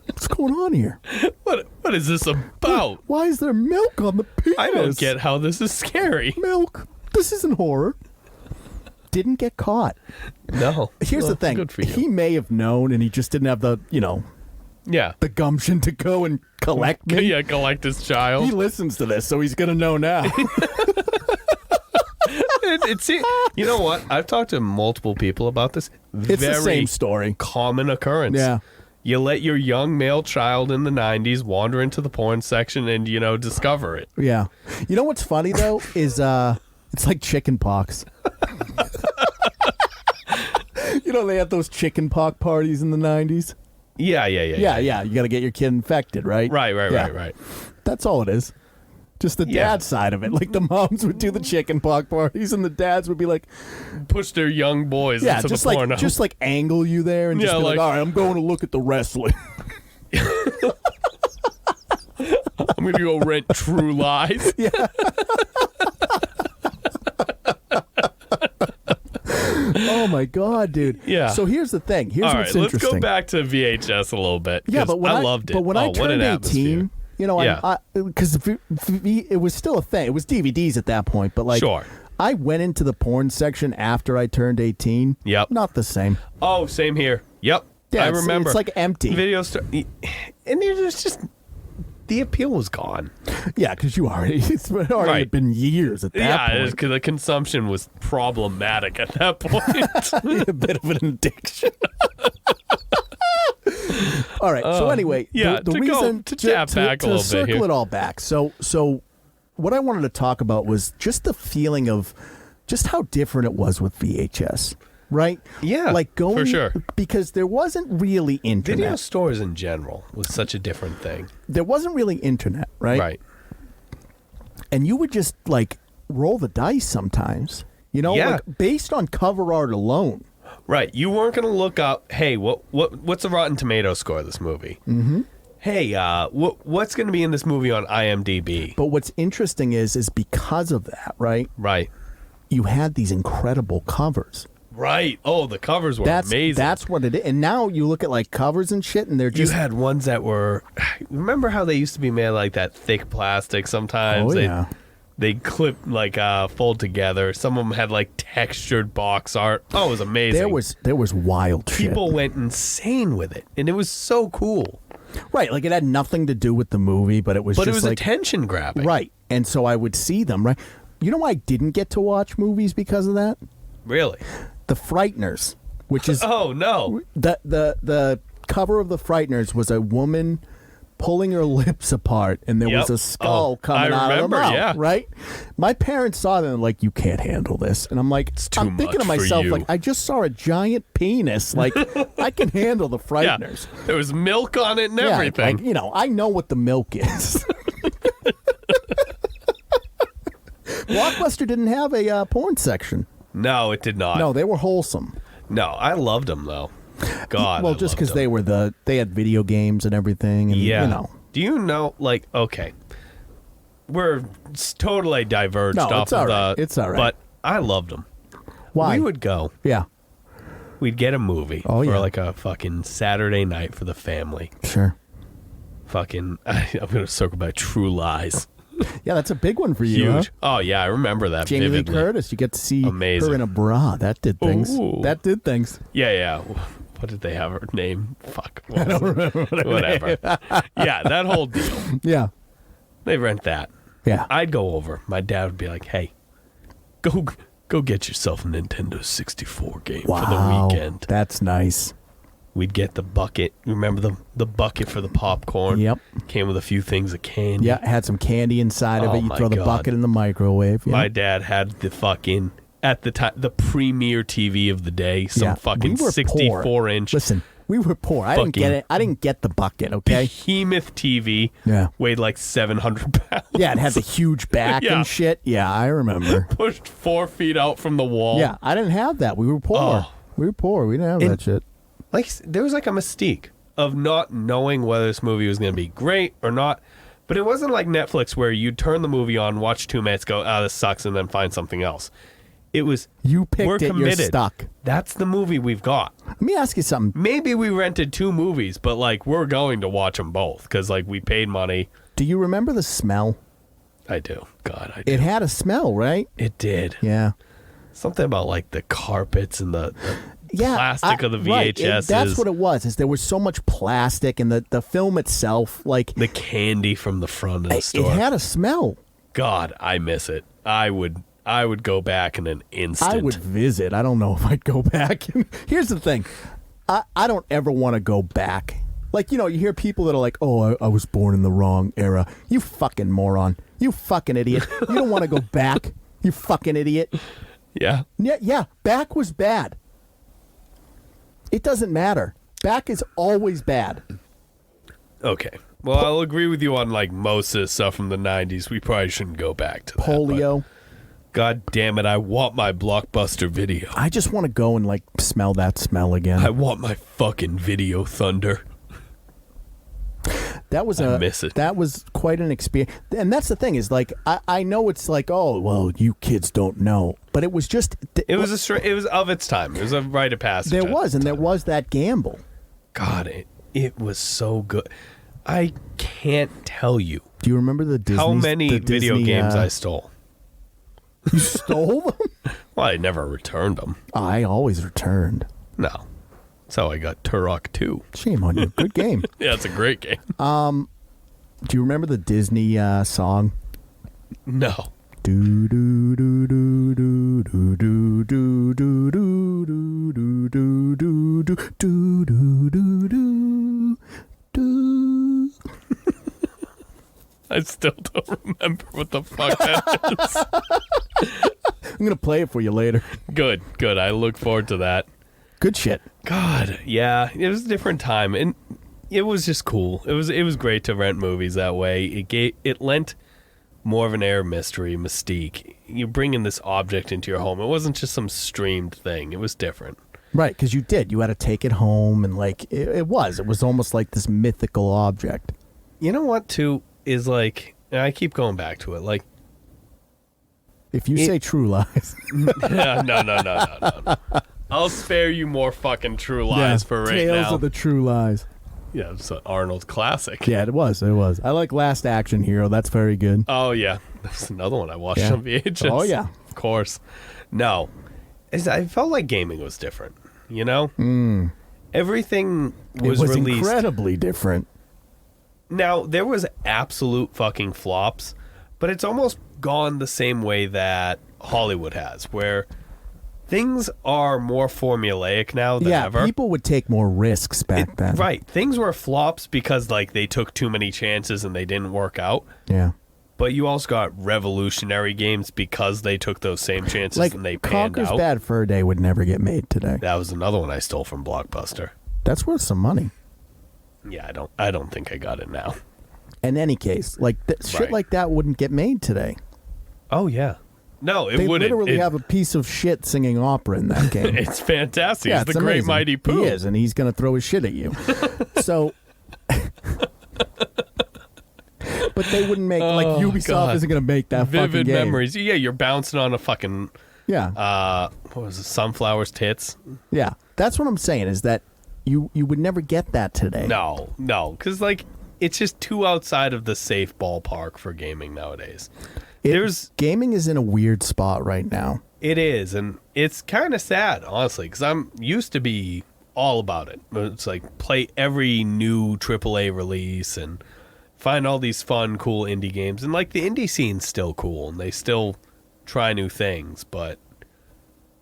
[SPEAKER 1] What's going on here?
[SPEAKER 2] What is this about?
[SPEAKER 1] Why is there milk on the penis?
[SPEAKER 2] I don't get how this is scary.
[SPEAKER 1] Milk. This isn't horror. Didn't get caught.
[SPEAKER 2] No.
[SPEAKER 1] Here's the thing.
[SPEAKER 2] Good for you.
[SPEAKER 1] He may have known and he just didn't have the, the gumption to go and collect me.
[SPEAKER 2] Yeah, collect his child.
[SPEAKER 1] He listens to this, so he's going to know now.
[SPEAKER 2] You know what? I've talked to multiple people about this.
[SPEAKER 1] It's the same story.
[SPEAKER 2] Common occurrence.
[SPEAKER 1] Yeah.
[SPEAKER 2] You let your young male child in the 90s wander into the porn section and, discover it.
[SPEAKER 1] Yeah. You know what's funny, though, is It's like chicken pox. You know, they had those chicken pox parties in the 90s.
[SPEAKER 2] Yeah.
[SPEAKER 1] You got to get your kid infected, right?
[SPEAKER 2] Right.
[SPEAKER 1] That's all it is. Just the dad side of it. Like the moms would do the chicken pox parties, and the dads would be like,
[SPEAKER 2] push their young boys into the porno.
[SPEAKER 1] Just like angle you there and just be like, all right, I'm going to look at the wrestling.
[SPEAKER 2] I'm going to go rent True Lies.
[SPEAKER 1] Yeah. Oh my God, dude.
[SPEAKER 2] Yeah.
[SPEAKER 1] So here's the thing. Here's
[SPEAKER 2] all
[SPEAKER 1] what's
[SPEAKER 2] right,
[SPEAKER 1] interesting.
[SPEAKER 2] Let's go back to VHS a little bit.
[SPEAKER 1] Yeah, but
[SPEAKER 2] I loved it.
[SPEAKER 1] But when I
[SPEAKER 2] what
[SPEAKER 1] turned
[SPEAKER 2] an
[SPEAKER 1] 18, you know, because it was still a thing. It was DVDs at that point, but like,
[SPEAKER 2] sure.
[SPEAKER 1] I went into the porn section after I turned 18.
[SPEAKER 2] Yep.
[SPEAKER 1] Not the same.
[SPEAKER 2] Oh, same here. Yep.
[SPEAKER 1] Yeah,
[SPEAKER 2] I remember.
[SPEAKER 1] It's like empty.
[SPEAKER 2] Video and there's just the appeal was gone.
[SPEAKER 1] Yeah, because it's already been years at that point.
[SPEAKER 2] Yeah, because the consumption was problematic at that point.
[SPEAKER 1] A bit of an addiction. All right. So anyway, the reason
[SPEAKER 2] to tap back a little bit
[SPEAKER 1] circle
[SPEAKER 2] here.
[SPEAKER 1] it all back. So what I wanted to talk about was just the feeling of just how different it was with VHS. Right?
[SPEAKER 2] Yeah,
[SPEAKER 1] like going
[SPEAKER 2] for sure.
[SPEAKER 1] Because there wasn't really internet.
[SPEAKER 2] Video stores in general was such a different thing.
[SPEAKER 1] There wasn't really internet, right?
[SPEAKER 2] Right.
[SPEAKER 1] And you would just like roll the dice sometimes. You know, like based on cover art alone.
[SPEAKER 2] Right. You weren't going to look up, hey, what's the Rotten Tomato score of this movie?
[SPEAKER 1] Mm-hmm.
[SPEAKER 2] Hey, what's going to be in this movie on IMDb?
[SPEAKER 1] But what's interesting is because of that, right?
[SPEAKER 2] Right.
[SPEAKER 1] You had these incredible covers.
[SPEAKER 2] Right. Oh, the covers were amazing. That's
[SPEAKER 1] what it is. And now you look at like covers and shit, and they're just.
[SPEAKER 2] You had ones that were. Remember how they used to be made like that thick plastic sometimes?
[SPEAKER 1] Oh, yeah.
[SPEAKER 2] They'd clip like fold together. Some of them had like textured box art. Oh, it was amazing.
[SPEAKER 1] There was wild shit.
[SPEAKER 2] People went insane with it, and it was so cool.
[SPEAKER 1] Right, like it had nothing to do with the movie, but it was just like
[SPEAKER 2] attention grabbing.
[SPEAKER 1] Right, and so I would see them. Right, you know why I didn't get to watch movies because of that?
[SPEAKER 2] Really?
[SPEAKER 1] The Frighteners, which is
[SPEAKER 2] oh no,
[SPEAKER 1] the cover of The Frighteners was a woman pulling her lips apart, and there was a skull coming out of her mouth.
[SPEAKER 2] Yeah.
[SPEAKER 1] Right? My parents saw them and like, you can't handle this, and I'm like, I'm thinking to myself, like, I just saw a giant penis. Like, I can handle The Frighteners.
[SPEAKER 2] Yeah. There was milk on it and everything.
[SPEAKER 1] Like, you know, I know what the milk is. Blockbuster didn't have a porn section.
[SPEAKER 2] No, it did not.
[SPEAKER 1] No, they were wholesome.
[SPEAKER 2] No, I loved them though. God.
[SPEAKER 1] Well, just because they had video games and everything. And,
[SPEAKER 2] yeah.
[SPEAKER 1] You know.
[SPEAKER 2] Do you know? Like, okay, we're totally diverged off of the.
[SPEAKER 1] It's all right.
[SPEAKER 2] But I loved them.
[SPEAKER 1] Why?
[SPEAKER 2] We would go.
[SPEAKER 1] Yeah.
[SPEAKER 2] We'd get a movie
[SPEAKER 1] for
[SPEAKER 2] like a fucking Saturday night for the family.
[SPEAKER 1] Sure.
[SPEAKER 2] Fucking, I'm gonna circle back. True Lies.
[SPEAKER 1] Yeah, that's a big one for you.
[SPEAKER 2] Huge.
[SPEAKER 1] Huh?
[SPEAKER 2] Oh yeah, I remember that.
[SPEAKER 1] Jamie
[SPEAKER 2] vividly.
[SPEAKER 1] Lee Curtis, you get to see
[SPEAKER 2] Amazing.
[SPEAKER 1] her in a bra. That did things.
[SPEAKER 2] Ooh.
[SPEAKER 1] That did things.
[SPEAKER 2] Yeah. What did they have her name? Fuck.
[SPEAKER 1] I don't remember.
[SPEAKER 2] Whatever. Yeah, that whole deal.
[SPEAKER 1] Yeah.
[SPEAKER 2] They rent that.
[SPEAKER 1] Yeah.
[SPEAKER 2] I'd go over. My dad would be like, "Hey, go get yourself a Nintendo 64 game for the weekend."
[SPEAKER 1] That's nice.
[SPEAKER 2] We'd get the bucket. Remember the bucket for the popcorn?
[SPEAKER 1] Yep.
[SPEAKER 2] Came with a few things of candy.
[SPEAKER 1] Yeah, it had some candy inside of
[SPEAKER 2] Oh
[SPEAKER 1] it. You
[SPEAKER 2] my
[SPEAKER 1] throw the
[SPEAKER 2] God.
[SPEAKER 1] bucket in the microwave. Yeah.
[SPEAKER 2] My dad had the fucking, at the time, the premier TV of the day. Some fucking 64-inch.
[SPEAKER 1] Listen, we were poor. I didn't get it. I didn't get the bucket, okay?
[SPEAKER 2] Behemoth TV.
[SPEAKER 1] Yeah.
[SPEAKER 2] Weighed like 700 pounds.
[SPEAKER 1] Yeah, it had the huge back
[SPEAKER 2] Yeah.
[SPEAKER 1] and shit. Yeah, I remember.
[SPEAKER 2] Pushed 4 feet out from the wall.
[SPEAKER 1] Yeah, I didn't have that. We were poor.
[SPEAKER 2] Oh.
[SPEAKER 1] We were poor. We didn't have that shit.
[SPEAKER 2] Like, there was like a mystique of not knowing whether this movie was going to be great or not. But it wasn't like Netflix where you'd turn the movie on, watch 2 minutes, go, this sucks, and then find something else. It was,
[SPEAKER 1] you picked
[SPEAKER 2] we're
[SPEAKER 1] it,
[SPEAKER 2] committed.
[SPEAKER 1] You're stuck.
[SPEAKER 2] That's the movie we've got.
[SPEAKER 1] Let me ask you something.
[SPEAKER 2] Maybe we rented 2 movies, but like we're going to watch them both because like we paid money.
[SPEAKER 1] Do you remember the smell?
[SPEAKER 2] I do. God, I do.
[SPEAKER 1] It had a smell, right?
[SPEAKER 2] It did.
[SPEAKER 1] Yeah.
[SPEAKER 2] Something about like the carpets and the plastic of the VHS.
[SPEAKER 1] Right. That's what it was. Is there was so much plastic and the film itself, like
[SPEAKER 2] the candy from the front of the store.
[SPEAKER 1] It had a smell.
[SPEAKER 2] God, I miss it. I would go back in an instant.
[SPEAKER 1] I would visit. I don't know if I'd go back. Here's the thing. I don't ever want to go back. Like, you know, you hear people that are like, oh, I was born in the wrong era. You fucking moron. You fucking idiot. You don't want to go back You fucking idiot.
[SPEAKER 2] Yeah.
[SPEAKER 1] Yeah, back was bad. It doesn't matter. Back is always bad.
[SPEAKER 2] Okay. Well, I'll agree with you on like most of the stuff from the 90s. We probably shouldn't go back to that.
[SPEAKER 1] Polio.
[SPEAKER 2] God damn it, I want my Blockbuster video.
[SPEAKER 1] I just want to go and like smell that smell again.
[SPEAKER 2] I want my fucking Video Thunder.
[SPEAKER 1] I
[SPEAKER 2] miss it.
[SPEAKER 1] That was quite an experience. And that's the thing is like I know it's like, oh, well, you kids don't know. But it was just
[SPEAKER 2] it was of its time. It was a rite of passage.
[SPEAKER 1] There was that gamble.
[SPEAKER 2] God, it was so good. I can't tell you.
[SPEAKER 1] Do you remember the Disney?
[SPEAKER 2] How many video games I stole?
[SPEAKER 1] You stole them?
[SPEAKER 2] Well, I never returned them.
[SPEAKER 1] I always returned.
[SPEAKER 2] No. That's how I got Turok 2.
[SPEAKER 1] Shame on you. Good game.
[SPEAKER 2] Yeah, it's a great game.
[SPEAKER 1] Do you remember the Disney song?
[SPEAKER 2] No.
[SPEAKER 1] Do do do do do do do do do do do do do do do do do do do.
[SPEAKER 2] I still don't remember what the fuck that is.
[SPEAKER 1] I'm gonna play it for you later.
[SPEAKER 2] Good. I look forward to that.
[SPEAKER 1] Good shit.
[SPEAKER 2] God, yeah, it was a different time, and it was just cool. It was great to rent movies that way. It lent more of an air of mystery, mystique. You're bringing this object into your home. It wasn't just some streamed thing. It was different.
[SPEAKER 1] Right, because you had to take it home, and like it was almost like this mythical object.
[SPEAKER 2] You know what, too, is like, and I keep going back to it, like,
[SPEAKER 1] if you say True Lies.
[SPEAKER 2] No. I'll spare you more fucking True Lies for right
[SPEAKER 1] Tales
[SPEAKER 2] now.
[SPEAKER 1] Tales of the True Lies.
[SPEAKER 2] Yeah, it's an Arnold classic.
[SPEAKER 1] Yeah, it was. I like Last Action Hero. That's very good.
[SPEAKER 2] Oh, yeah. That's another one I watched on VHS.
[SPEAKER 1] Oh, yeah.
[SPEAKER 2] Of course. No. I felt like gaming was different, you know? Everything was released.
[SPEAKER 1] Incredibly different.
[SPEAKER 2] Now, there was absolute fucking flops, but it's almost gone the same way that Hollywood has, where things are more formulaic now than ever.
[SPEAKER 1] Yeah, people would take more risks back then.
[SPEAKER 2] Right. Things were flops because like they took too many chances and they didn't work out.
[SPEAKER 1] Yeah.
[SPEAKER 2] But you also got revolutionary games because they took those same chances and they panned
[SPEAKER 1] Conker's
[SPEAKER 2] out.
[SPEAKER 1] Bad Fur Day would never get made today.
[SPEAKER 2] That was another one I stole from Blockbuster.
[SPEAKER 1] That's worth some money.
[SPEAKER 2] Yeah, I don't think I got it now.
[SPEAKER 1] In any case, like shit like that wouldn't get made today.
[SPEAKER 2] Oh yeah. No, it
[SPEAKER 1] they
[SPEAKER 2] wouldn't.
[SPEAKER 1] They literally have a piece of shit singing opera in that game.
[SPEAKER 2] It's fantastic.
[SPEAKER 1] Yeah,
[SPEAKER 2] it's
[SPEAKER 1] it's
[SPEAKER 2] the Great
[SPEAKER 1] amazing.
[SPEAKER 2] Mighty Pooh.
[SPEAKER 1] He is, and he's going to throw his shit at you. So, but they wouldn't make Ubisoft isn't going to make that
[SPEAKER 2] Vivid
[SPEAKER 1] fucking game.
[SPEAKER 2] memories. Yeah, you're bouncing on a fucking
[SPEAKER 1] what
[SPEAKER 2] was it? Sunflower's tits.
[SPEAKER 1] Yeah, that's what I'm saying. Is that you would never get that today?
[SPEAKER 2] No, because like it's just too outside of the safe ballpark for gaming nowadays.
[SPEAKER 1] Gaming is in a weird spot right now.
[SPEAKER 2] It is, and it's kind of sad, honestly, because I'm used to be all about it. It's like play every new AAA release and find all these fun, cool indie games. And like the indie scene's still cool, and they still try new things, but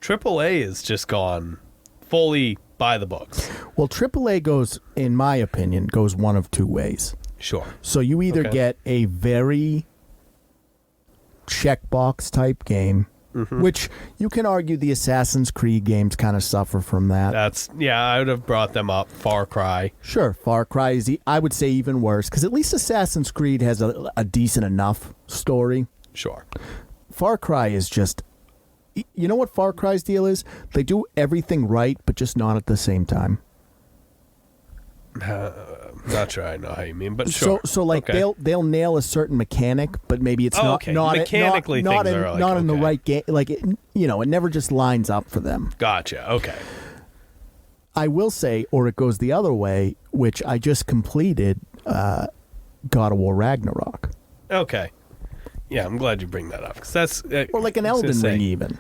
[SPEAKER 2] AAA is just gone fully by the books.
[SPEAKER 1] Well, AAA goes, in my opinion, one of two ways.
[SPEAKER 2] Sure.
[SPEAKER 1] So you either get a very checkbox type game, which you can argue the Assassin's Creed games kind of suffer from that.
[SPEAKER 2] I would have brought them up. Far Cry.
[SPEAKER 1] Sure, Far Cry is, I would say, even worse, because at least Assassin's Creed has a decent enough story.
[SPEAKER 2] Sure.
[SPEAKER 1] Far Cry is just, you know what Far Cry's deal is? They do everything right, but just not at the same time.
[SPEAKER 2] Not sure I know how you mean, but sure.
[SPEAKER 1] So like
[SPEAKER 2] okay.
[SPEAKER 1] they'll nail a certain mechanic, but maybe it's not
[SPEAKER 2] mechanically
[SPEAKER 1] not
[SPEAKER 2] things
[SPEAKER 1] in,
[SPEAKER 2] are like,
[SPEAKER 1] not in the
[SPEAKER 2] okay.
[SPEAKER 1] right game. Like it never just lines up for them.
[SPEAKER 2] Gotcha. Okay.
[SPEAKER 1] I will say, or it goes the other way, which I just completed, God of War Ragnarok.
[SPEAKER 2] Okay. Yeah, I'm glad you bring that up because that's
[SPEAKER 1] or like an Elden Ring even.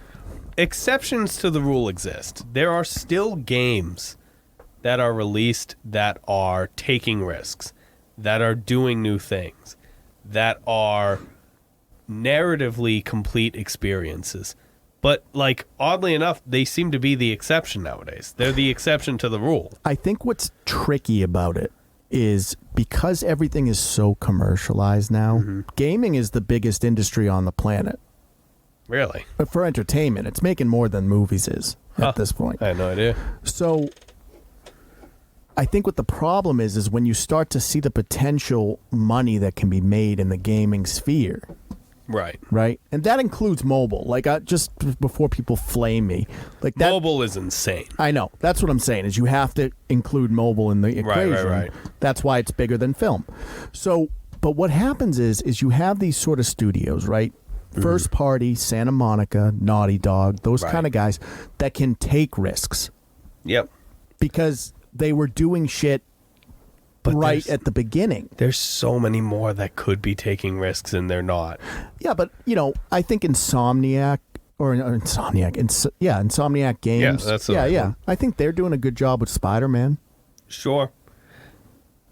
[SPEAKER 2] Exceptions to the rule exist. There are still games that are released that are taking risks, that are doing new things, that are narratively complete experiences. But, like, oddly enough, they seem to be the exception nowadays. They're the exception to the rule.
[SPEAKER 1] I think what's tricky about it is because everything is so commercialized now, gaming is the biggest industry on the planet.
[SPEAKER 2] Really?
[SPEAKER 1] But for entertainment, it's making more than movies is at this point.
[SPEAKER 2] I had no idea.
[SPEAKER 1] So I think what the problem is when you start to see the potential money that can be made in the gaming sphere.
[SPEAKER 2] Right.
[SPEAKER 1] Right? And that includes mobile. Like, just before people flame me. Like that,
[SPEAKER 2] mobile is insane.
[SPEAKER 1] I know. That's what I'm saying, is you have to include mobile in the equation.
[SPEAKER 2] Right.
[SPEAKER 1] That's why it's bigger than film. So, but what happens is you have these sort of studios, right? First party, Santa Monica, Naughty Dog, those kind of guys that can take risks.
[SPEAKER 2] Yep.
[SPEAKER 1] Because they were doing shit right at the beginning.
[SPEAKER 2] There's so many more that could be taking risks and they're not.
[SPEAKER 1] Yeah, but, I think Insomniac Games.
[SPEAKER 2] Yeah, that's
[SPEAKER 1] yeah. I think they're doing a good job with Spider-Man. Sure.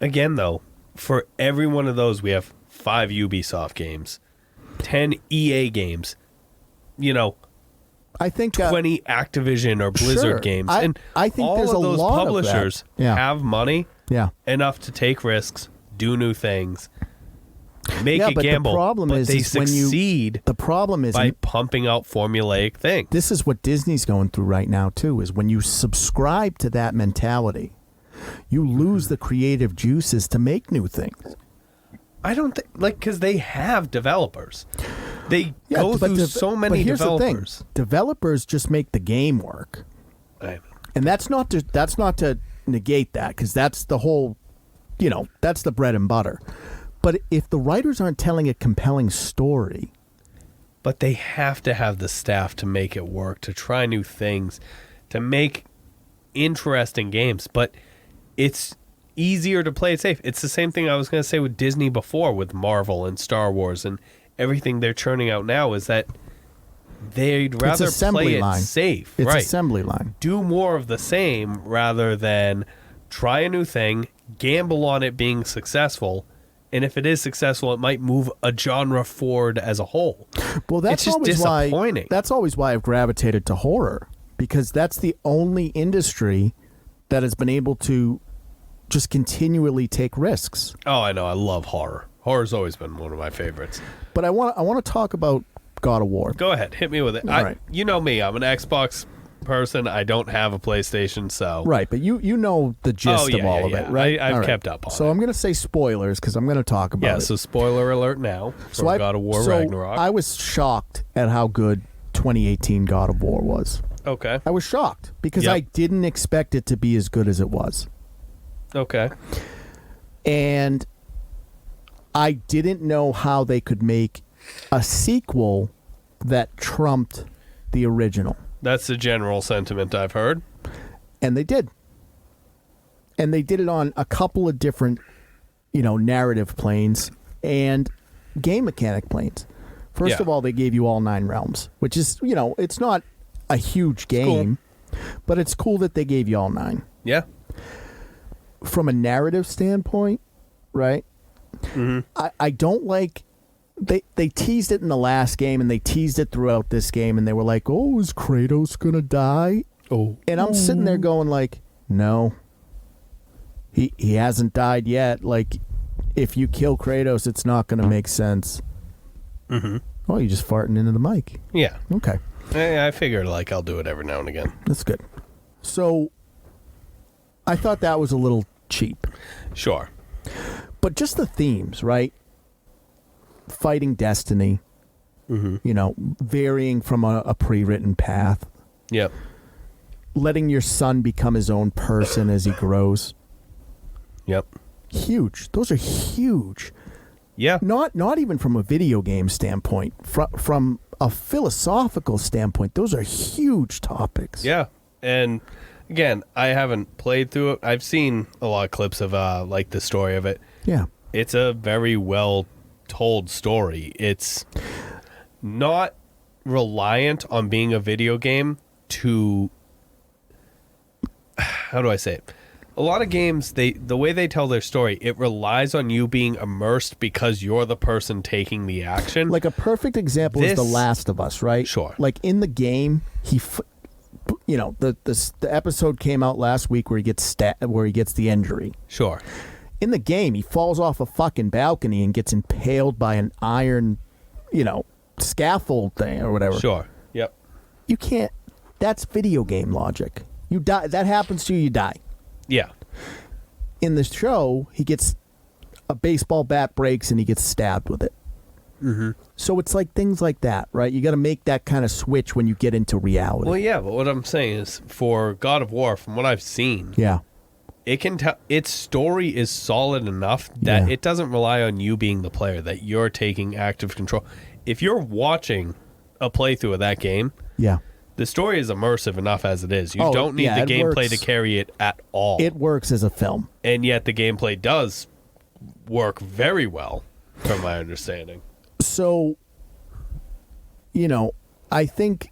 [SPEAKER 2] Again, though, for every one of those, we have 5 Ubisoft games, 10 EA games,
[SPEAKER 1] I think
[SPEAKER 2] 20 Activision or Blizzard games. And
[SPEAKER 1] I think
[SPEAKER 2] all
[SPEAKER 1] there's
[SPEAKER 2] of
[SPEAKER 1] a
[SPEAKER 2] those
[SPEAKER 1] lot
[SPEAKER 2] publishers
[SPEAKER 1] of that.
[SPEAKER 2] have money enough to take risks, do new things, make a gamble.
[SPEAKER 1] The problem
[SPEAKER 2] but
[SPEAKER 1] is
[SPEAKER 2] they
[SPEAKER 1] when
[SPEAKER 2] succeed
[SPEAKER 1] the problem is
[SPEAKER 2] by pumping out formulaic things.
[SPEAKER 1] This is what Disney's going through right now, too, is when you subscribe to that mentality, you lose the creative juices to make new things.
[SPEAKER 2] I don't think, because they have developers. They go through so many
[SPEAKER 1] here's
[SPEAKER 2] developers.
[SPEAKER 1] The thing. Developers just make the game work.
[SPEAKER 2] I know.
[SPEAKER 1] And that's not to negate that, because that's the whole, that's the bread and butter. But if the writers aren't telling a compelling story.
[SPEAKER 2] But they have to have the staff to make it work, to try new things, to make interesting games. But it's easier to play it safe. It's the same thing I was going to say with Disney before, with Marvel and Star Wars and everything they're churning out now, is that they'd rather play it safe.
[SPEAKER 1] It's assembly line.
[SPEAKER 2] Do more of the same rather than try a new thing, gamble on it being successful, and if it is successful, it might move a genre forward as a whole.
[SPEAKER 1] Well, that's
[SPEAKER 2] it's just
[SPEAKER 1] always
[SPEAKER 2] disappointing.
[SPEAKER 1] That's always why I've gravitated to horror, because that's the only industry that has been able to just continually take risks.
[SPEAKER 2] Oh, I know. I love horror. Horror's always been one of my favorites.
[SPEAKER 1] But I want to talk about God of War.
[SPEAKER 2] Go ahead. Hit me with it.
[SPEAKER 1] All right.
[SPEAKER 2] You know me. I'm an Xbox person. I don't have a PlayStation, so...
[SPEAKER 1] Right, but you know the gist of all of it, right?
[SPEAKER 2] I've kept up on it.
[SPEAKER 1] So I'm going to say spoilers, because I'm going to talk about it.
[SPEAKER 2] Yeah, so spoiler alert now for God of War Ragnarok.
[SPEAKER 1] I was shocked at how good 2018 God of War was.
[SPEAKER 2] Okay.
[SPEAKER 1] I was shocked, because I didn't expect it to be as good as it was.
[SPEAKER 2] Okay.
[SPEAKER 1] And I didn't know how they could make a sequel that trumped the original.
[SPEAKER 2] That's the general sentiment I've heard.
[SPEAKER 1] And they did. And they did it on a couple of different, narrative planes and game mechanic planes. First of all, they gave you all 9 realms, which is, it's not a huge game, but it's cool that they gave you all 9.
[SPEAKER 2] Yeah.
[SPEAKER 1] From a narrative standpoint, right?
[SPEAKER 2] Mm-hmm.
[SPEAKER 1] I don't like... They teased it in the last game, and they teased it throughout this game, and they were like, oh, is Kratos going to die?
[SPEAKER 2] Oh.
[SPEAKER 1] And I'm sitting there going like, no. He hasn't died yet. Like, if you kill Kratos, it's not going to make sense.
[SPEAKER 2] Mm-hmm.
[SPEAKER 1] Oh, you're just farting into the mic.
[SPEAKER 2] Yeah.
[SPEAKER 1] Okay.
[SPEAKER 2] I figured, I'll do it every now and again.
[SPEAKER 1] That's good. So, I thought that was a little cheap.
[SPEAKER 2] Sure.
[SPEAKER 1] But just the themes, right? Fighting destiny, varying from a pre-written path.
[SPEAKER 2] Yep.
[SPEAKER 1] Letting your son become his own person as he grows.
[SPEAKER 2] Yep.
[SPEAKER 1] Huge. Those are huge.
[SPEAKER 2] Yeah.
[SPEAKER 1] Not even from a video game standpoint. From a philosophical standpoint, those are huge topics.
[SPEAKER 2] Yeah. And again, I haven't played through it. I've seen a lot of clips of the story of it.
[SPEAKER 1] Yeah.
[SPEAKER 2] It's a very well told story. It's not reliant on being a video game to... How do I say it? A lot of games, the way they tell their story, it relies on you being immersed because you're the person taking the action.
[SPEAKER 1] Like a perfect example is The Last of Us, right?
[SPEAKER 2] Sure.
[SPEAKER 1] Like in the game, the episode came out last week where he gets the injury.
[SPEAKER 2] Sure.
[SPEAKER 1] In the game, he falls off a fucking balcony and gets impaled by an iron, scaffold thing or whatever.
[SPEAKER 2] Sure. Yep.
[SPEAKER 1] You can't. That's video game logic. You die. That happens to you. You die.
[SPEAKER 2] Yeah.
[SPEAKER 1] In the show, he gets a baseball bat breaks and he gets stabbed with it.
[SPEAKER 2] Mm-hmm.
[SPEAKER 1] So it's like things like that, right? You got to make that kind of switch when you get into reality.
[SPEAKER 2] Well, yeah, but what I'm saying is, for God of War, from what I've seen,
[SPEAKER 1] Yeah.
[SPEAKER 2] it can tell its story is solid enough that it doesn't rely on you being the player, that you're taking active control. If you're watching a playthrough of that game,
[SPEAKER 1] Yeah.
[SPEAKER 2] the story is immersive enough as it is. You
[SPEAKER 1] Oh,
[SPEAKER 2] don't need
[SPEAKER 1] yeah,
[SPEAKER 2] the
[SPEAKER 1] it
[SPEAKER 2] gameplay
[SPEAKER 1] works.
[SPEAKER 2] to carry it at all.
[SPEAKER 1] It works as a film.
[SPEAKER 2] And yet the gameplay does work very well, from my understanding.
[SPEAKER 1] So, I think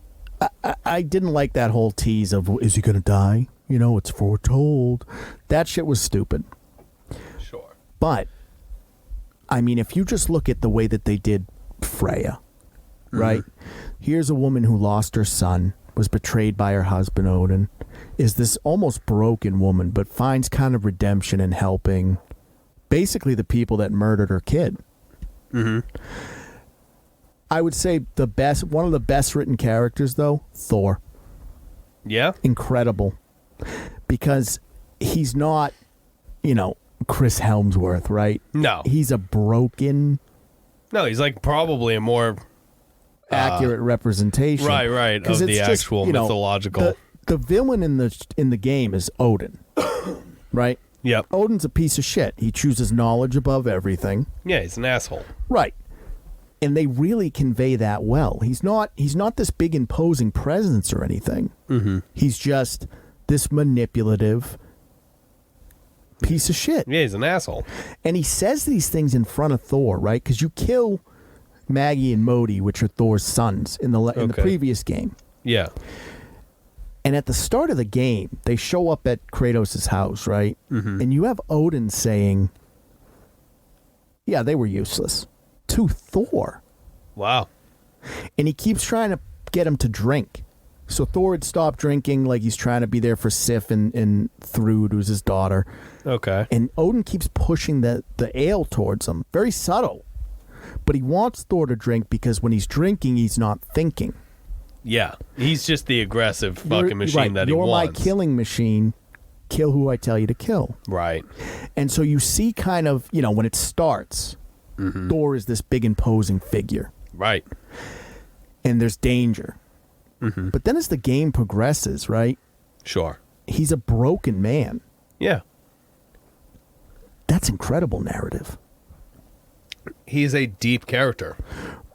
[SPEAKER 1] I didn't like that whole tease of, is he going to die? It's foretold. That shit was stupid.
[SPEAKER 2] Sure.
[SPEAKER 1] But, I mean, if you just look at the way that they did Freya, right? Here's a woman who lost her son, was betrayed by her husband Odin, is this almost broken woman, but finds kind of redemption in helping basically the people that murdered her kid.
[SPEAKER 2] Mm-hmm.
[SPEAKER 1] I would say one of the best written characters, though, Thor.
[SPEAKER 2] Yeah?
[SPEAKER 1] Incredible. Because he's not, Chris Helmsworth, right?
[SPEAKER 2] No.
[SPEAKER 1] He's a broken,
[SPEAKER 2] No, he's like probably a more
[SPEAKER 1] accurate representation.
[SPEAKER 2] right
[SPEAKER 1] 'Cause
[SPEAKER 2] of the
[SPEAKER 1] it's just,
[SPEAKER 2] actual mythological.
[SPEAKER 1] The villain in the game is Odin, right?
[SPEAKER 2] Yep.
[SPEAKER 1] Odin's a piece of shit. He chooses knowledge above everything.
[SPEAKER 2] Yeah, he's an asshole.
[SPEAKER 1] Right. And they really convey that well. He's not this big imposing presence or anything.
[SPEAKER 2] Mm-hmm.
[SPEAKER 1] He's just this manipulative piece of shit.
[SPEAKER 2] Yeah, he's an asshole.
[SPEAKER 1] And he says these things in front of Thor, right? Because you kill Maggie and Modi, which are Thor's sons, in the previous game.
[SPEAKER 2] Yeah.
[SPEAKER 1] And at the start of the game, they show up at Kratos' house, right?
[SPEAKER 2] Mm-hmm.
[SPEAKER 1] And you have Odin saying, yeah, they were useless, to Thor.
[SPEAKER 2] Wow.
[SPEAKER 1] And he keeps trying to get him to drink. So Thor had stopped drinking, like he's trying to be there for Sif and Thrud, who's his daughter.
[SPEAKER 2] Okay.
[SPEAKER 1] And Odin keeps pushing the ale towards him. Very subtle. But he wants Thor to drink because when he's drinking, he's not thinking.
[SPEAKER 2] Yeah. He's just the aggressive fucking machine that he
[SPEAKER 1] You're
[SPEAKER 2] wants.
[SPEAKER 1] my killing machine. Kill who I tell you to kill.
[SPEAKER 2] Right.
[SPEAKER 1] And so you see kind of, when it starts, Thor is this big imposing figure.
[SPEAKER 2] Right.
[SPEAKER 1] And there's danger.
[SPEAKER 2] Mm-hmm.
[SPEAKER 1] But then as the game progresses, right?
[SPEAKER 2] Sure.
[SPEAKER 1] He's a broken man.
[SPEAKER 2] Yeah.
[SPEAKER 1] That's incredible narrative.
[SPEAKER 2] He's a deep character.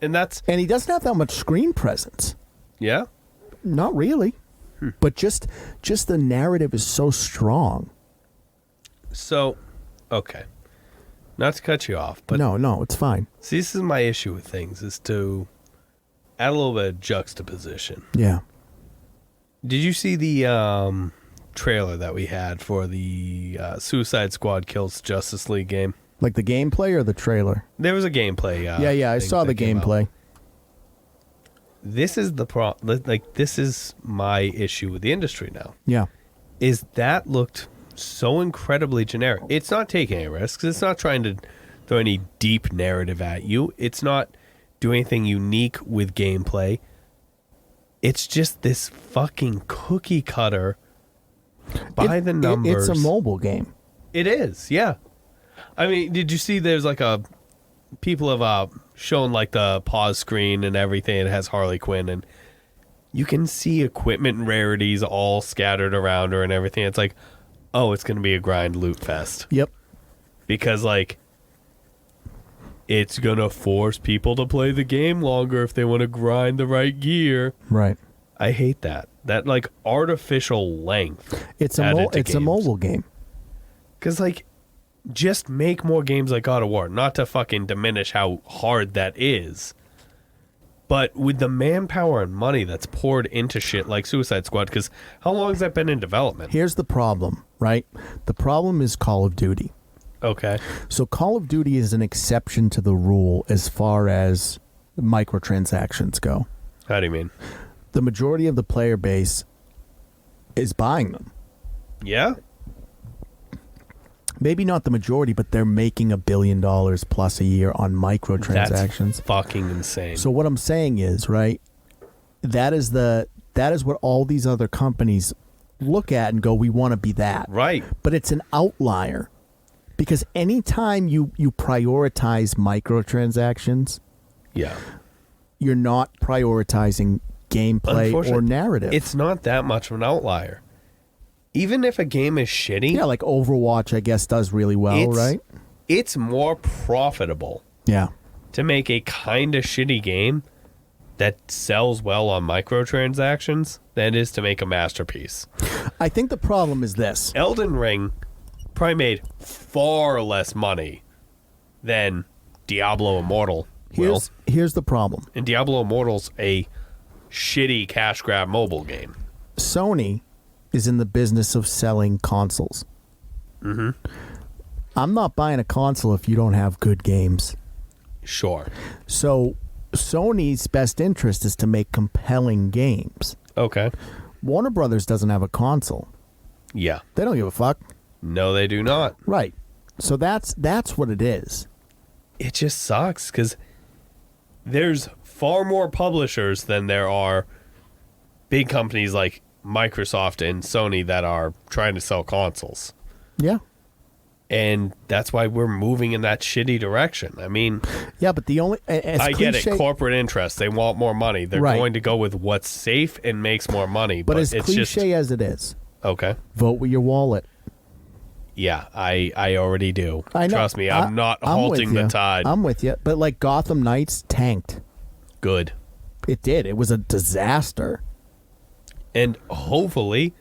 [SPEAKER 2] And
[SPEAKER 1] he doesn't have that much screen presence.
[SPEAKER 2] Yeah?
[SPEAKER 1] Not really. But just the narrative is so strong.
[SPEAKER 2] So, okay. Not to cut you off, but
[SPEAKER 1] No, it's fine.
[SPEAKER 2] see, this is my issue with things, is to add a little bit of juxtaposition.
[SPEAKER 1] Yeah.
[SPEAKER 2] Did you see the trailer that we had for the Suicide Squad Kills Justice League game?
[SPEAKER 1] Like the gameplay or the trailer?
[SPEAKER 2] There was a gameplay.
[SPEAKER 1] Yeah, I
[SPEAKER 2] thing
[SPEAKER 1] saw the
[SPEAKER 2] that came out.
[SPEAKER 1] gameplay.
[SPEAKER 2] This is this is my issue with the industry now.
[SPEAKER 1] Yeah.
[SPEAKER 2] Is that looked so incredibly generic. It's not taking any risks. It's not trying to throw any deep narrative at you. It's not doing anything unique with gameplay. It's just this fucking cookie cutter by the numbers.
[SPEAKER 1] It's a mobile game.
[SPEAKER 2] It is, yeah. I mean, did you see there's like people have shown like the pause screen and everything. It has Harley Quinn and you can see equipment and rarities all scattered around her and everything. It's like, oh, it's going to be a grind loot fest.
[SPEAKER 1] Yep.
[SPEAKER 2] Because like it's going to force people to play the game longer if they want to grind the right gear.
[SPEAKER 1] Right.
[SPEAKER 2] I hate that. That like artificial length.
[SPEAKER 1] It's a mobile game.
[SPEAKER 2] Because like just make more games like God of War. Not to fucking diminish how hard that is. But with the manpower and money that's poured into shit like Suicide Squad, because how long has that been in development?
[SPEAKER 1] Here's the problem, right? The problem is Call of Duty.
[SPEAKER 2] Okay.
[SPEAKER 1] So Call of Duty is an exception to the rule as far as microtransactions go.
[SPEAKER 2] How do you mean?
[SPEAKER 1] The majority of the player base is buying them.
[SPEAKER 2] Yeah?
[SPEAKER 1] Maybe not the majority, but they're making $1 billion plus a year on microtransactions.
[SPEAKER 2] That's fucking insane.
[SPEAKER 1] So what I'm saying is, right, that is what all these other companies look at and go, we want to be that.
[SPEAKER 2] Right.
[SPEAKER 1] But it's an outlier, because anytime you prioritize microtransactions,
[SPEAKER 2] yeah,
[SPEAKER 1] you're not prioritizing gameplay or narrative.
[SPEAKER 2] It's not that much of an outlier. Even if a game is shitty.
[SPEAKER 1] Yeah, like Overwatch, I guess, does really well, right?
[SPEAKER 2] It's more profitable to make a kind of shitty game that sells well on microtransactions than it is to make a masterpiece.
[SPEAKER 1] I think the problem is this.
[SPEAKER 2] Elden Ring probably made far less money than Diablo Immortal will.
[SPEAKER 1] Here's the problem.
[SPEAKER 2] And Diablo Immortal's a shitty cash grab mobile game.
[SPEAKER 1] Sony is in the business of selling consoles.
[SPEAKER 2] Mm-hmm.
[SPEAKER 1] I'm not buying a console if you don't have good games.
[SPEAKER 2] Sure.
[SPEAKER 1] So Sony's best interest is to make compelling games.
[SPEAKER 2] Okay.
[SPEAKER 1] Warner Brothers doesn't have a console.
[SPEAKER 2] Yeah.
[SPEAKER 1] They don't give a fuck.
[SPEAKER 2] No, they do not.
[SPEAKER 1] Right. So that's what it is.
[SPEAKER 2] It just sucks because there's far more publishers than there are big companies like Microsoft and Sony that are trying to sell consoles.
[SPEAKER 1] Yeah.
[SPEAKER 2] And that's why we're moving in that shitty direction. I mean,
[SPEAKER 1] yeah, but the only
[SPEAKER 2] I get it, corporate interests, they want more money. They're going to go with what's safe and makes more money.
[SPEAKER 1] But as
[SPEAKER 2] it's
[SPEAKER 1] cliche as it is,
[SPEAKER 2] okay,
[SPEAKER 1] vote with your wallet.
[SPEAKER 2] Yeah, I already do.
[SPEAKER 1] I know.
[SPEAKER 2] Trust me, I'm not halting the tide.
[SPEAKER 1] I'm with you. But like Gotham Knights tanked.
[SPEAKER 2] Good.
[SPEAKER 1] It did. It was a disaster.
[SPEAKER 2] And hopefully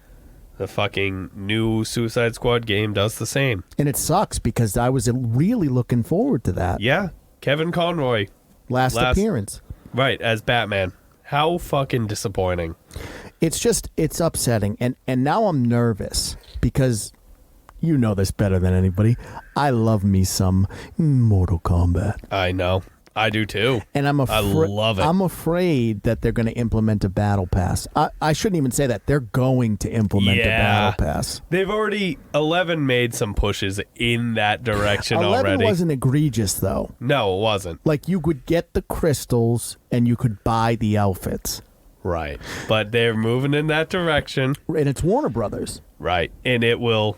[SPEAKER 2] the fucking new Suicide Squad game does the same.
[SPEAKER 1] And it sucks because I was really looking forward to that.
[SPEAKER 2] Yeah. Kevin Conroy.
[SPEAKER 1] Last appearance.
[SPEAKER 2] Right, as Batman. How fucking disappointing.
[SPEAKER 1] It's upsetting. And now I'm nervous because you know this better than anybody. I love me some Mortal Kombat.
[SPEAKER 2] I know. I do too.
[SPEAKER 1] And I love it. I'm afraid that they're going to implement a battle pass. I shouldn't even say that. They're going to implement a battle pass.
[SPEAKER 2] They've already 11 made some pushes in that direction
[SPEAKER 1] 11
[SPEAKER 2] already.
[SPEAKER 1] Wasn't egregious though.
[SPEAKER 2] No, it wasn't.
[SPEAKER 1] Like you could get the crystals and you could buy the outfits.
[SPEAKER 2] Right. But they're moving in that direction.
[SPEAKER 1] And it's Warner Brothers.
[SPEAKER 2] Right. And it will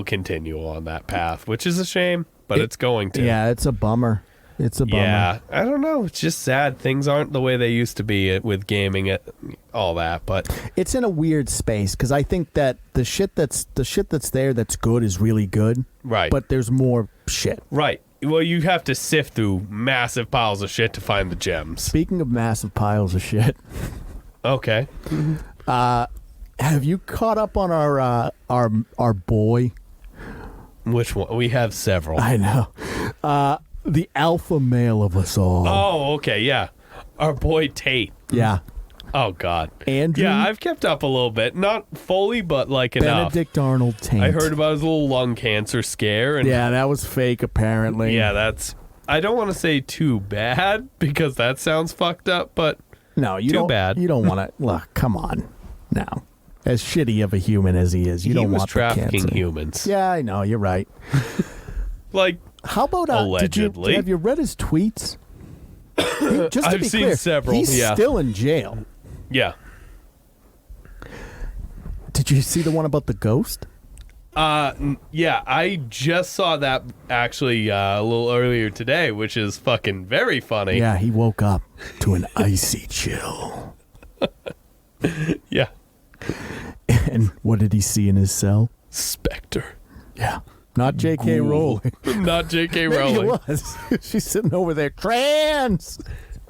[SPEAKER 2] continue on that path, which is a shame, but it's going to.
[SPEAKER 1] Yeah, it's a bummer. It's a bummer.
[SPEAKER 2] Yeah, I don't know. It's just sad. Things aren't the way they used to be with gaming, all that. But
[SPEAKER 1] it's in a weird space because I think that the shit that's there that's good is really good.
[SPEAKER 2] Right.
[SPEAKER 1] But there's more shit.
[SPEAKER 2] Right. Well, you have to sift through massive piles of shit to find the gems.
[SPEAKER 1] Speaking of massive piles of shit.
[SPEAKER 2] Okay.
[SPEAKER 1] Have you caught up on our boy?
[SPEAKER 2] Which one? We have several.
[SPEAKER 1] I know. The alpha male of us all.
[SPEAKER 2] Oh, okay, yeah. Our boy Tate.
[SPEAKER 1] Yeah.
[SPEAKER 2] Oh, God.
[SPEAKER 1] Andrew?
[SPEAKER 2] Yeah, I've kept up a little bit. Not fully, but like enough.
[SPEAKER 1] Benedict Arnold Tate.
[SPEAKER 2] I heard about his little lung cancer scare. And
[SPEAKER 1] yeah, that was fake, apparently.
[SPEAKER 2] Yeah, that's... I don't want to say too bad, because that sounds fucked up, but
[SPEAKER 1] no, you
[SPEAKER 2] too
[SPEAKER 1] don't,
[SPEAKER 2] bad.
[SPEAKER 1] You don't want to... Look, come on. Now, as shitty of a human as he is, you don't want the cancer.
[SPEAKER 2] He was trafficking humans.
[SPEAKER 1] Yeah, I know. You're right.
[SPEAKER 2] Like...
[SPEAKER 1] How about
[SPEAKER 2] allegedly?
[SPEAKER 1] Have you read his tweets? Just to
[SPEAKER 2] I've
[SPEAKER 1] be
[SPEAKER 2] seen
[SPEAKER 1] clear,
[SPEAKER 2] several.
[SPEAKER 1] He's still in jail.
[SPEAKER 2] Yeah.
[SPEAKER 1] Did you see the one about the ghost?
[SPEAKER 2] Yeah, I just saw that actually a little earlier today, which is fucking very funny.
[SPEAKER 1] Yeah, he woke up to an icy chill.
[SPEAKER 2] Yeah.
[SPEAKER 1] And what did he see in his cell?
[SPEAKER 2] Spectre.
[SPEAKER 1] Yeah. Not J.K. Rowling.
[SPEAKER 2] Not J.K. Rowling.
[SPEAKER 1] Maybe it was. She's sitting over there. Trans!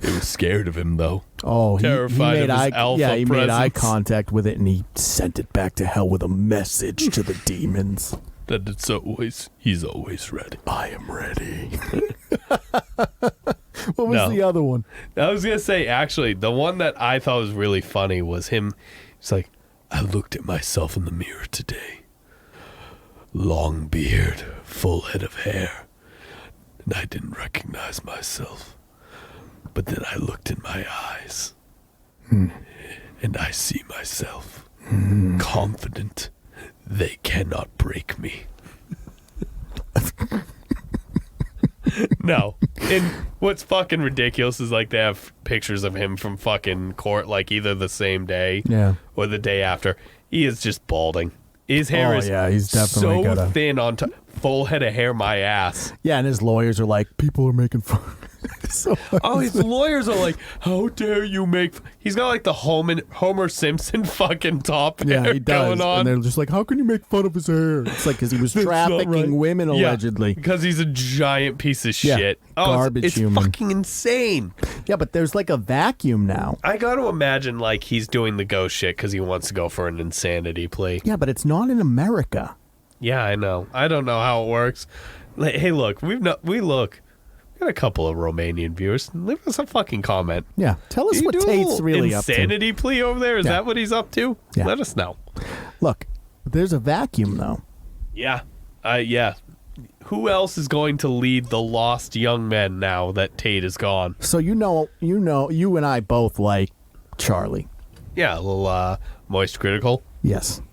[SPEAKER 2] He was scared of him, though.
[SPEAKER 1] Oh,
[SPEAKER 2] terrified of his alpha
[SPEAKER 1] he
[SPEAKER 2] presence.
[SPEAKER 1] made eye contact with it, and he sent it back to hell with a message to the demons.
[SPEAKER 2] That he's always ready.
[SPEAKER 1] I am ready. What was the other one?
[SPEAKER 2] I was going to say, actually, the one that I thought was really funny was him. He's like, I looked at myself in the mirror today. Long beard, full head of hair, and I didn't recognize myself. But then I looked in my eyes, and I see myself, confident they cannot break me. No. And what's fucking ridiculous is like they have pictures of him from fucking court, like either the same day or the day after. He is just balding. His hair is
[SPEAKER 1] he's definitely
[SPEAKER 2] so thin on top. Full head of hair, my ass.
[SPEAKER 1] Yeah, and his lawyers are like, people are making fun.
[SPEAKER 2] His lawyers are like, how dare you make... He's got like the Homer Simpson fucking top hair
[SPEAKER 1] he does.
[SPEAKER 2] going on.
[SPEAKER 1] And they're just like, how can you make fun of his hair? It's like because he was trafficking women, allegedly.
[SPEAKER 2] Because he's a giant piece of shit.
[SPEAKER 1] Garbage
[SPEAKER 2] it's
[SPEAKER 1] human.
[SPEAKER 2] fucking insane.
[SPEAKER 1] Yeah, but there's like a vacuum now.
[SPEAKER 2] I got to imagine like he's doing the ghost shit because he wants to go for an insanity plea.
[SPEAKER 1] Yeah, but it's not in America.
[SPEAKER 2] Yeah, I know. I don't know how it works. Like, hey, look, we got a couple of Romanian viewers. Leave us a fucking comment.
[SPEAKER 1] Yeah, tell us what Tate's really up to.
[SPEAKER 2] Insanity plea over there? Is that what he's up to?
[SPEAKER 1] Yeah.
[SPEAKER 2] Let us know.
[SPEAKER 1] Look, there's a vacuum though.
[SPEAKER 2] Yeah, yeah. Who else is going to lead the lost young men now that Tate is gone?
[SPEAKER 1] So you and I both like Charlie.
[SPEAKER 2] Yeah, a little moist critical.
[SPEAKER 1] Yes.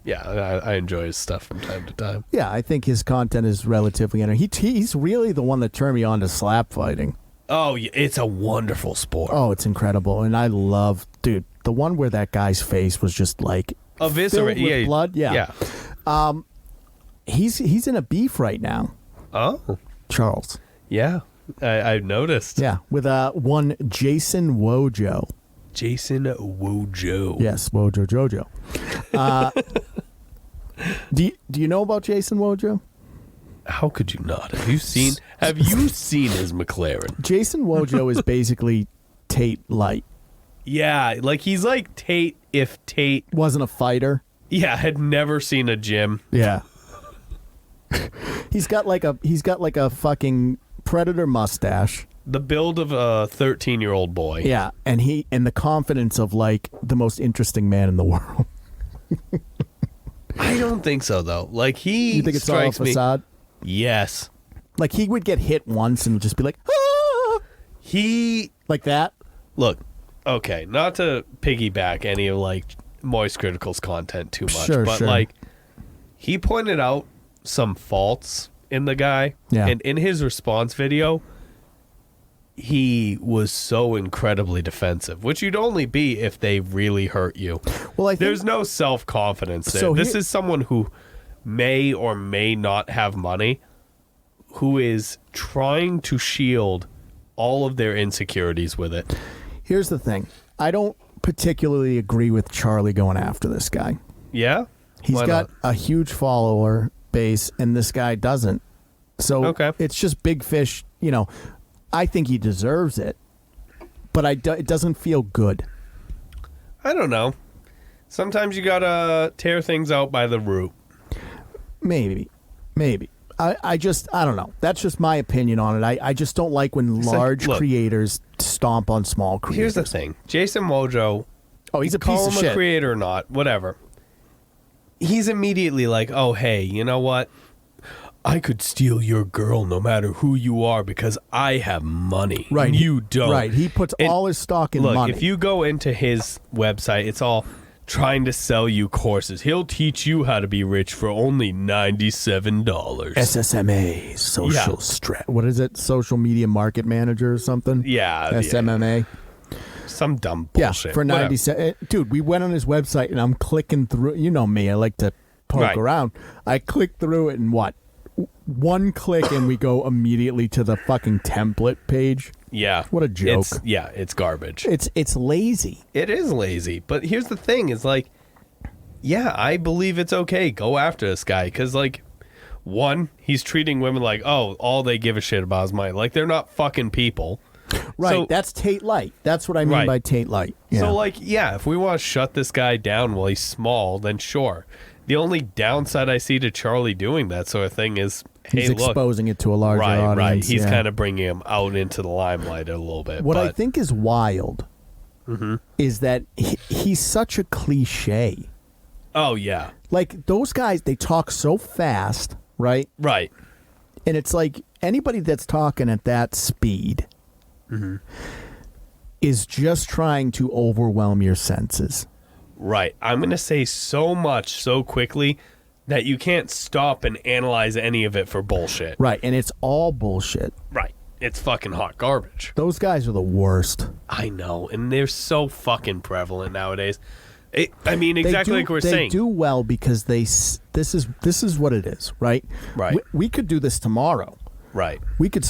[SPEAKER 2] Yeah, I enjoy his stuff from time to time.
[SPEAKER 1] Yeah, I think his content is relatively entertaining. He's really the one that turned me on to slap fighting.
[SPEAKER 2] Oh, yeah, it's a wonderful sport.
[SPEAKER 1] Oh, it's incredible. And I love, dude, the one where that guy's face was just like filled with blood. Yeah. He's in a beef right now.
[SPEAKER 2] Oh.
[SPEAKER 1] Charles.
[SPEAKER 2] Yeah, I noticed.
[SPEAKER 1] Yeah, with one Jason Wojo.
[SPEAKER 2] Jason Wojo.
[SPEAKER 1] Yes, Wojo Jojo. Do you know about Jason Wojo?
[SPEAKER 2] How could you not? Have you seen his McLaren?
[SPEAKER 1] Jason Wojo is basically Tate light.
[SPEAKER 2] Yeah, like he's like Tate if Tate
[SPEAKER 1] wasn't a fighter.
[SPEAKER 2] Yeah, had never seen a gym.
[SPEAKER 1] Yeah. He's got like a fucking predator mustache.
[SPEAKER 2] The build of a 13-year-old boy.
[SPEAKER 1] Yeah, and the confidence of like the most interesting man in the world.
[SPEAKER 2] I don't think so though. Like
[SPEAKER 1] you think it's all a facade?
[SPEAKER 2] Yes.
[SPEAKER 1] Like he would get hit once and just be like, ah!
[SPEAKER 2] He
[SPEAKER 1] like that.
[SPEAKER 2] Look, okay, not to piggyback any of like Moist Critical's content too much, but like he pointed out some faults in the guy, and in his response video, he was so incredibly defensive, which you'd only be if they really hurt you. Well, there's no self-confidence there. So this is someone who may or may not have money, who is trying to shield all of their insecurities with it.
[SPEAKER 1] Here's the thing. I don't particularly agree with Charlie going after this guy.
[SPEAKER 2] Yeah?
[SPEAKER 1] He's got a huge follower base, and this guy doesn't. So it's just big fish, you know. I think he deserves it, but it doesn't feel good.
[SPEAKER 2] I don't know. Sometimes you gotta tear things out by the root.
[SPEAKER 1] Maybe. I don't know. That's just my opinion on it. I just don't like when large creators stomp on small creators.
[SPEAKER 2] Here's the thing. Jason Wojo,
[SPEAKER 1] he's a piece of shit.
[SPEAKER 2] Call him a creator or not, whatever. He's immediately like, oh, hey, you know what? I could steal your girl no matter who you are because I have money.
[SPEAKER 1] Right.
[SPEAKER 2] And you don't.
[SPEAKER 1] Right. He puts all his stock in money.
[SPEAKER 2] Look, if you go into his website, it's all trying to sell you courses. He'll teach you how to be rich for only $97.
[SPEAKER 1] SSMA, what is it? Social Media Market Manager or something?
[SPEAKER 2] Yeah.
[SPEAKER 1] SMMA.
[SPEAKER 2] Some dumb bullshit.
[SPEAKER 1] Yeah, for 97. Dude, we went on his website and I'm clicking through. You know me, I like to poke around. I clicked through it and one click and we go immediately to the fucking template page.
[SPEAKER 2] Yeah.
[SPEAKER 1] What a joke.
[SPEAKER 2] It's garbage.
[SPEAKER 1] It's lazy.
[SPEAKER 2] It is lazy. But here's the thing is like, yeah, I believe it's okay. Go after this guy. Because like, one, he's treating women like, oh, all they give a shit about is money. Like, they're not fucking people.
[SPEAKER 1] Right.
[SPEAKER 2] So,
[SPEAKER 1] that's Tate Light. That's what I mean by Tate Light. Yeah.
[SPEAKER 2] So like, yeah, if we want to shut this guy down while he's small, then sure. The only downside I see to Charlie doing that sort of thing is, hey,
[SPEAKER 1] he's exposing it to a larger audience.
[SPEAKER 2] Right. He's kind of bringing him out into the limelight a little bit.
[SPEAKER 1] What I think is wild is that he's such a cliche.
[SPEAKER 2] Oh, yeah.
[SPEAKER 1] Like, those guys, they talk so fast, right?
[SPEAKER 2] Right.
[SPEAKER 1] And it's like anybody that's talking at that speed is just trying to overwhelm your senses.
[SPEAKER 2] Right. I'm going to say so much so quickly that you can't stop and analyze any of it for bullshit.
[SPEAKER 1] Right, and it's all bullshit.
[SPEAKER 2] Right. It's fucking hot garbage.
[SPEAKER 1] Those guys are the worst.
[SPEAKER 2] I know, and they're so fucking prevalent nowadays. Exactly like we're saying.
[SPEAKER 1] They do well because this is what it is, right?
[SPEAKER 2] Right.
[SPEAKER 1] We could do this tomorrow.
[SPEAKER 2] Right.
[SPEAKER 1] We could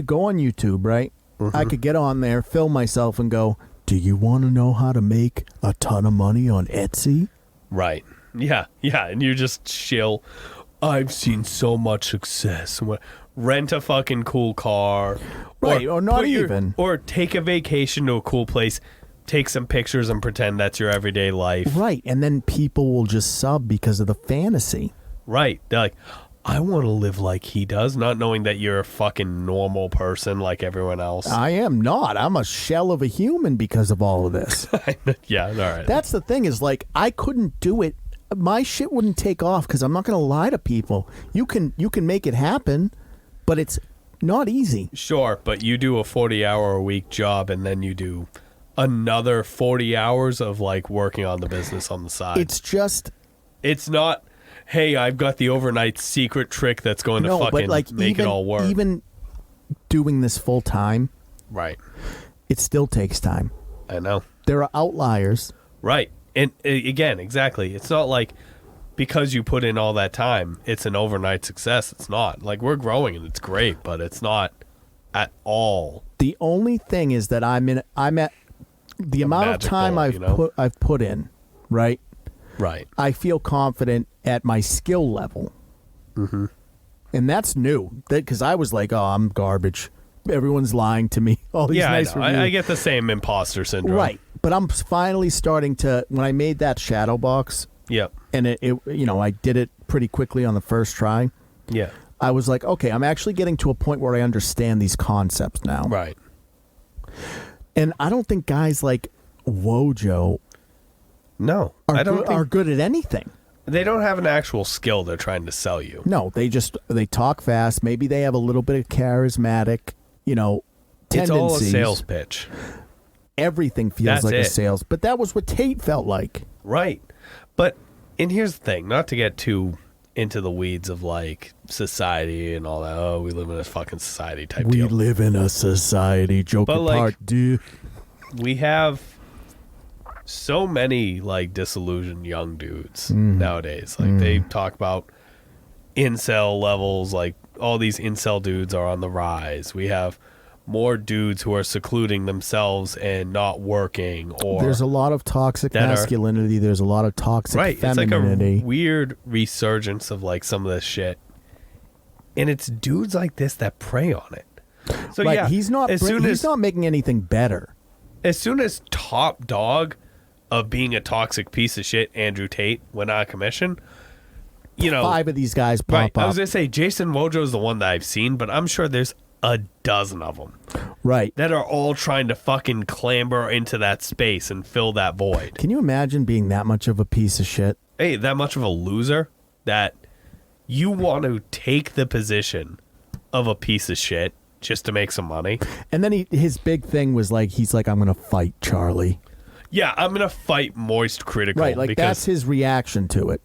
[SPEAKER 1] go on YouTube, right? I could get on there, film myself, and go, do you want to know how to make a ton of money on Etsy?
[SPEAKER 2] Right. Yeah, and you just chill. I've seen so much success. Rent a fucking cool car.
[SPEAKER 1] Right, or not even.
[SPEAKER 2] Or take a vacation to a cool place, take some pictures and pretend that's your everyday life.
[SPEAKER 1] Right, and then people will just sub because of the fantasy.
[SPEAKER 2] Right. They're like, I want to live like he does, not knowing that you're a fucking normal person like everyone else.
[SPEAKER 1] I am not. I'm a shell of a human because of all of this.
[SPEAKER 2] Yeah, all right.
[SPEAKER 1] That's the thing is, like, I couldn't do it. My shit wouldn't take off because I'm not going to lie to people. You can make it happen, but it's not easy.
[SPEAKER 2] Sure, but you do a 40-hour-a-week job and then you do another 40 hours of, like, working on the business on the side.
[SPEAKER 1] It's
[SPEAKER 2] not, hey, I've got the overnight secret trick that's going to fucking make it all work.
[SPEAKER 1] Even doing this full time,
[SPEAKER 2] right?
[SPEAKER 1] It still takes time.
[SPEAKER 2] I know.
[SPEAKER 1] There are outliers.
[SPEAKER 2] Right. And again, exactly. It's not like because you put in all that time, it's an overnight success. It's not. Like, we're growing and it's great, but it's not at all.
[SPEAKER 1] The only thing is that I'm at the amount of time I've put in, right?
[SPEAKER 2] Right.
[SPEAKER 1] I feel confident at my skill level. Mm-hmm. And that's new. Because I was like, oh, I'm garbage. Everyone's lying to me. All these nice reviews.
[SPEAKER 2] I get the same imposter syndrome.
[SPEAKER 1] Right. But I'm finally starting to, when I made that shadow box,
[SPEAKER 2] yep,
[SPEAKER 1] and it I did it pretty quickly on the first try.
[SPEAKER 2] Yeah.
[SPEAKER 1] I was like, okay, I'm actually getting to a point where I understand these concepts now.
[SPEAKER 2] Right.
[SPEAKER 1] And I don't think guys like Wojo are good at anything.
[SPEAKER 2] They don't have an actual skill they're trying to sell you.
[SPEAKER 1] No, they talk fast. Maybe they have a little bit of charismatic, tendencies.
[SPEAKER 2] It's all a sales pitch.
[SPEAKER 1] Everything feels like a sales. But that was what Tate felt like.
[SPEAKER 2] Right. And here's the thing, not to get too into the weeds of, like, society and all that. Oh, we live in a fucking society type deal.
[SPEAKER 1] We live in a society. Joke apart, dude.
[SPEAKER 2] We have so many, like, disillusioned young dudes nowadays. Like, they talk about incel levels. Like, all these incel dudes are on the rise. We have more dudes who are secluding themselves and not working. Or
[SPEAKER 1] there's a lot of toxic masculinity. There's a lot of toxic femininity.
[SPEAKER 2] It's like a weird resurgence of, like, some of this shit. And it's dudes like this that prey on it. So, yeah.
[SPEAKER 1] He's not making anything better.
[SPEAKER 2] As soon as top dog of being a toxic piece of shit, Andrew Tate, went out of commission,
[SPEAKER 1] 5 of these guys pop up.
[SPEAKER 2] I was going to say, Jason Wojo is the one that I've seen, but I'm sure there's a dozen of them.
[SPEAKER 1] Right.
[SPEAKER 2] That are all trying to fucking clamber into that space and fill that void.
[SPEAKER 1] Can you imagine being that much of a piece of shit?
[SPEAKER 2] Hey, that much of a loser that you want to take the position of a piece of shit just to make some money.
[SPEAKER 1] And then his big thing was like, he's like, I'm going to fight Charlie.
[SPEAKER 2] Yeah, I'm going to fight Moist Critical.
[SPEAKER 1] Right, like that's his reaction to it.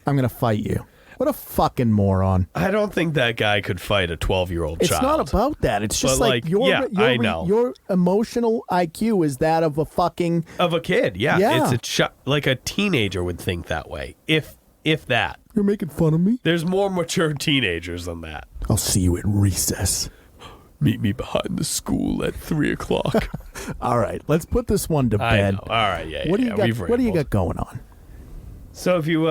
[SPEAKER 1] I'm going to fight you. What a fucking moron.
[SPEAKER 2] I don't think that guy could fight a 12-year-old child.
[SPEAKER 1] It's not about that. It's just
[SPEAKER 2] like I know.
[SPEAKER 1] Your emotional IQ is that of a fucking...
[SPEAKER 2] Of a kid, yeah. It's like a teenager would think that way, if that.
[SPEAKER 1] You're making fun of me?
[SPEAKER 2] There's more mature teenagers than that.
[SPEAKER 1] I'll see you at recess.
[SPEAKER 2] Meet me behind the school at 3 o'clock.
[SPEAKER 1] All right, let's put this one to bed.
[SPEAKER 2] I know. All right, yeah.
[SPEAKER 1] What do you got going on?
[SPEAKER 2] So if you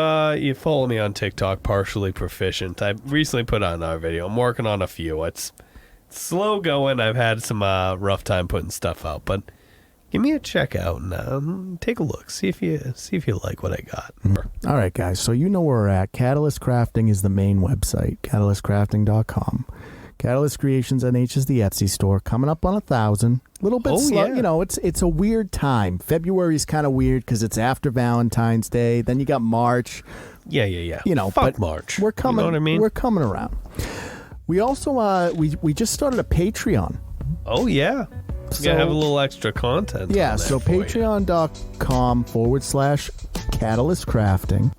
[SPEAKER 2] follow me on TikTok, Partially Proficient, I recently put out another video. I'm working on a few. It's slow going. I've had some rough time putting stuff out, but give me a check out and take a look. See if you like what I got.
[SPEAKER 1] All right, guys. So you know where we're at. Catalyst Crafting is the main website. CatalystCrafting.com. Catalyst Creations NH is the Etsy store. Coming up on 1,000. A little bit slow.
[SPEAKER 2] Yeah.
[SPEAKER 1] It's a weird time. February's kind of weird because it's after Valentine's Day. Then you got March.
[SPEAKER 2] Yeah.
[SPEAKER 1] Fuck
[SPEAKER 2] but March.
[SPEAKER 1] We're coming.
[SPEAKER 2] You know what I mean?
[SPEAKER 1] We're coming around. We also we just started a Patreon.
[SPEAKER 2] Oh yeah. So have a little extra content.
[SPEAKER 1] Yeah. So Patreon.com/Catalyst Crafting.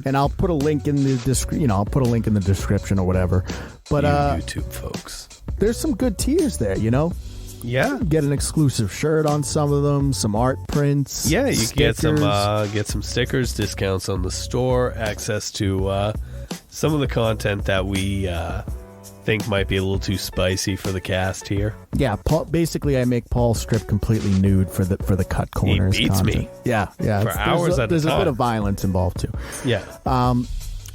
[SPEAKER 1] And I'll put a link in the I'll put a link in the description or whatever. But
[SPEAKER 2] YouTube folks,
[SPEAKER 1] there's some good tiers there,
[SPEAKER 2] Yeah.
[SPEAKER 1] Get an exclusive shirt on some of them, some art prints.
[SPEAKER 2] Yeah, you
[SPEAKER 1] stickers.
[SPEAKER 2] can get some stickers, discounts on the store, access to some of the content that we think might be a little too spicy for the cast here.
[SPEAKER 1] Yeah, basically I make Paul strip completely nude for the cut corners.
[SPEAKER 2] He beats
[SPEAKER 1] content.
[SPEAKER 2] me.
[SPEAKER 1] Yeah.
[SPEAKER 2] For hours at a time.
[SPEAKER 1] There's a bit of violence involved too.
[SPEAKER 2] Yeah.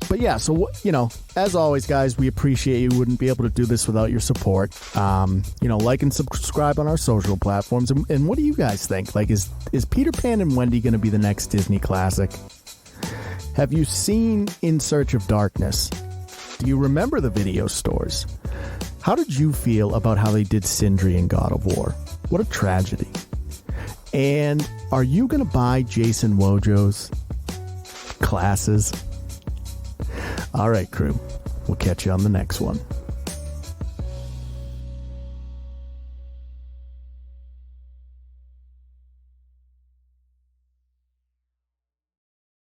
[SPEAKER 1] But yeah, so, as always, guys, we appreciate you. Wouldn't be able to do this without your support. Like and subscribe on our social platforms. And what do you guys think? Like, is Peter Pan and Wendy going to be the next Disney classic? Have you seen In Search of Darkness? Do you remember the video stores? How did you feel about how they did Sindri in God of War? What a tragedy. And are you going to buy Jason Wojo's classes? All right, crew. We'll catch you on the next one.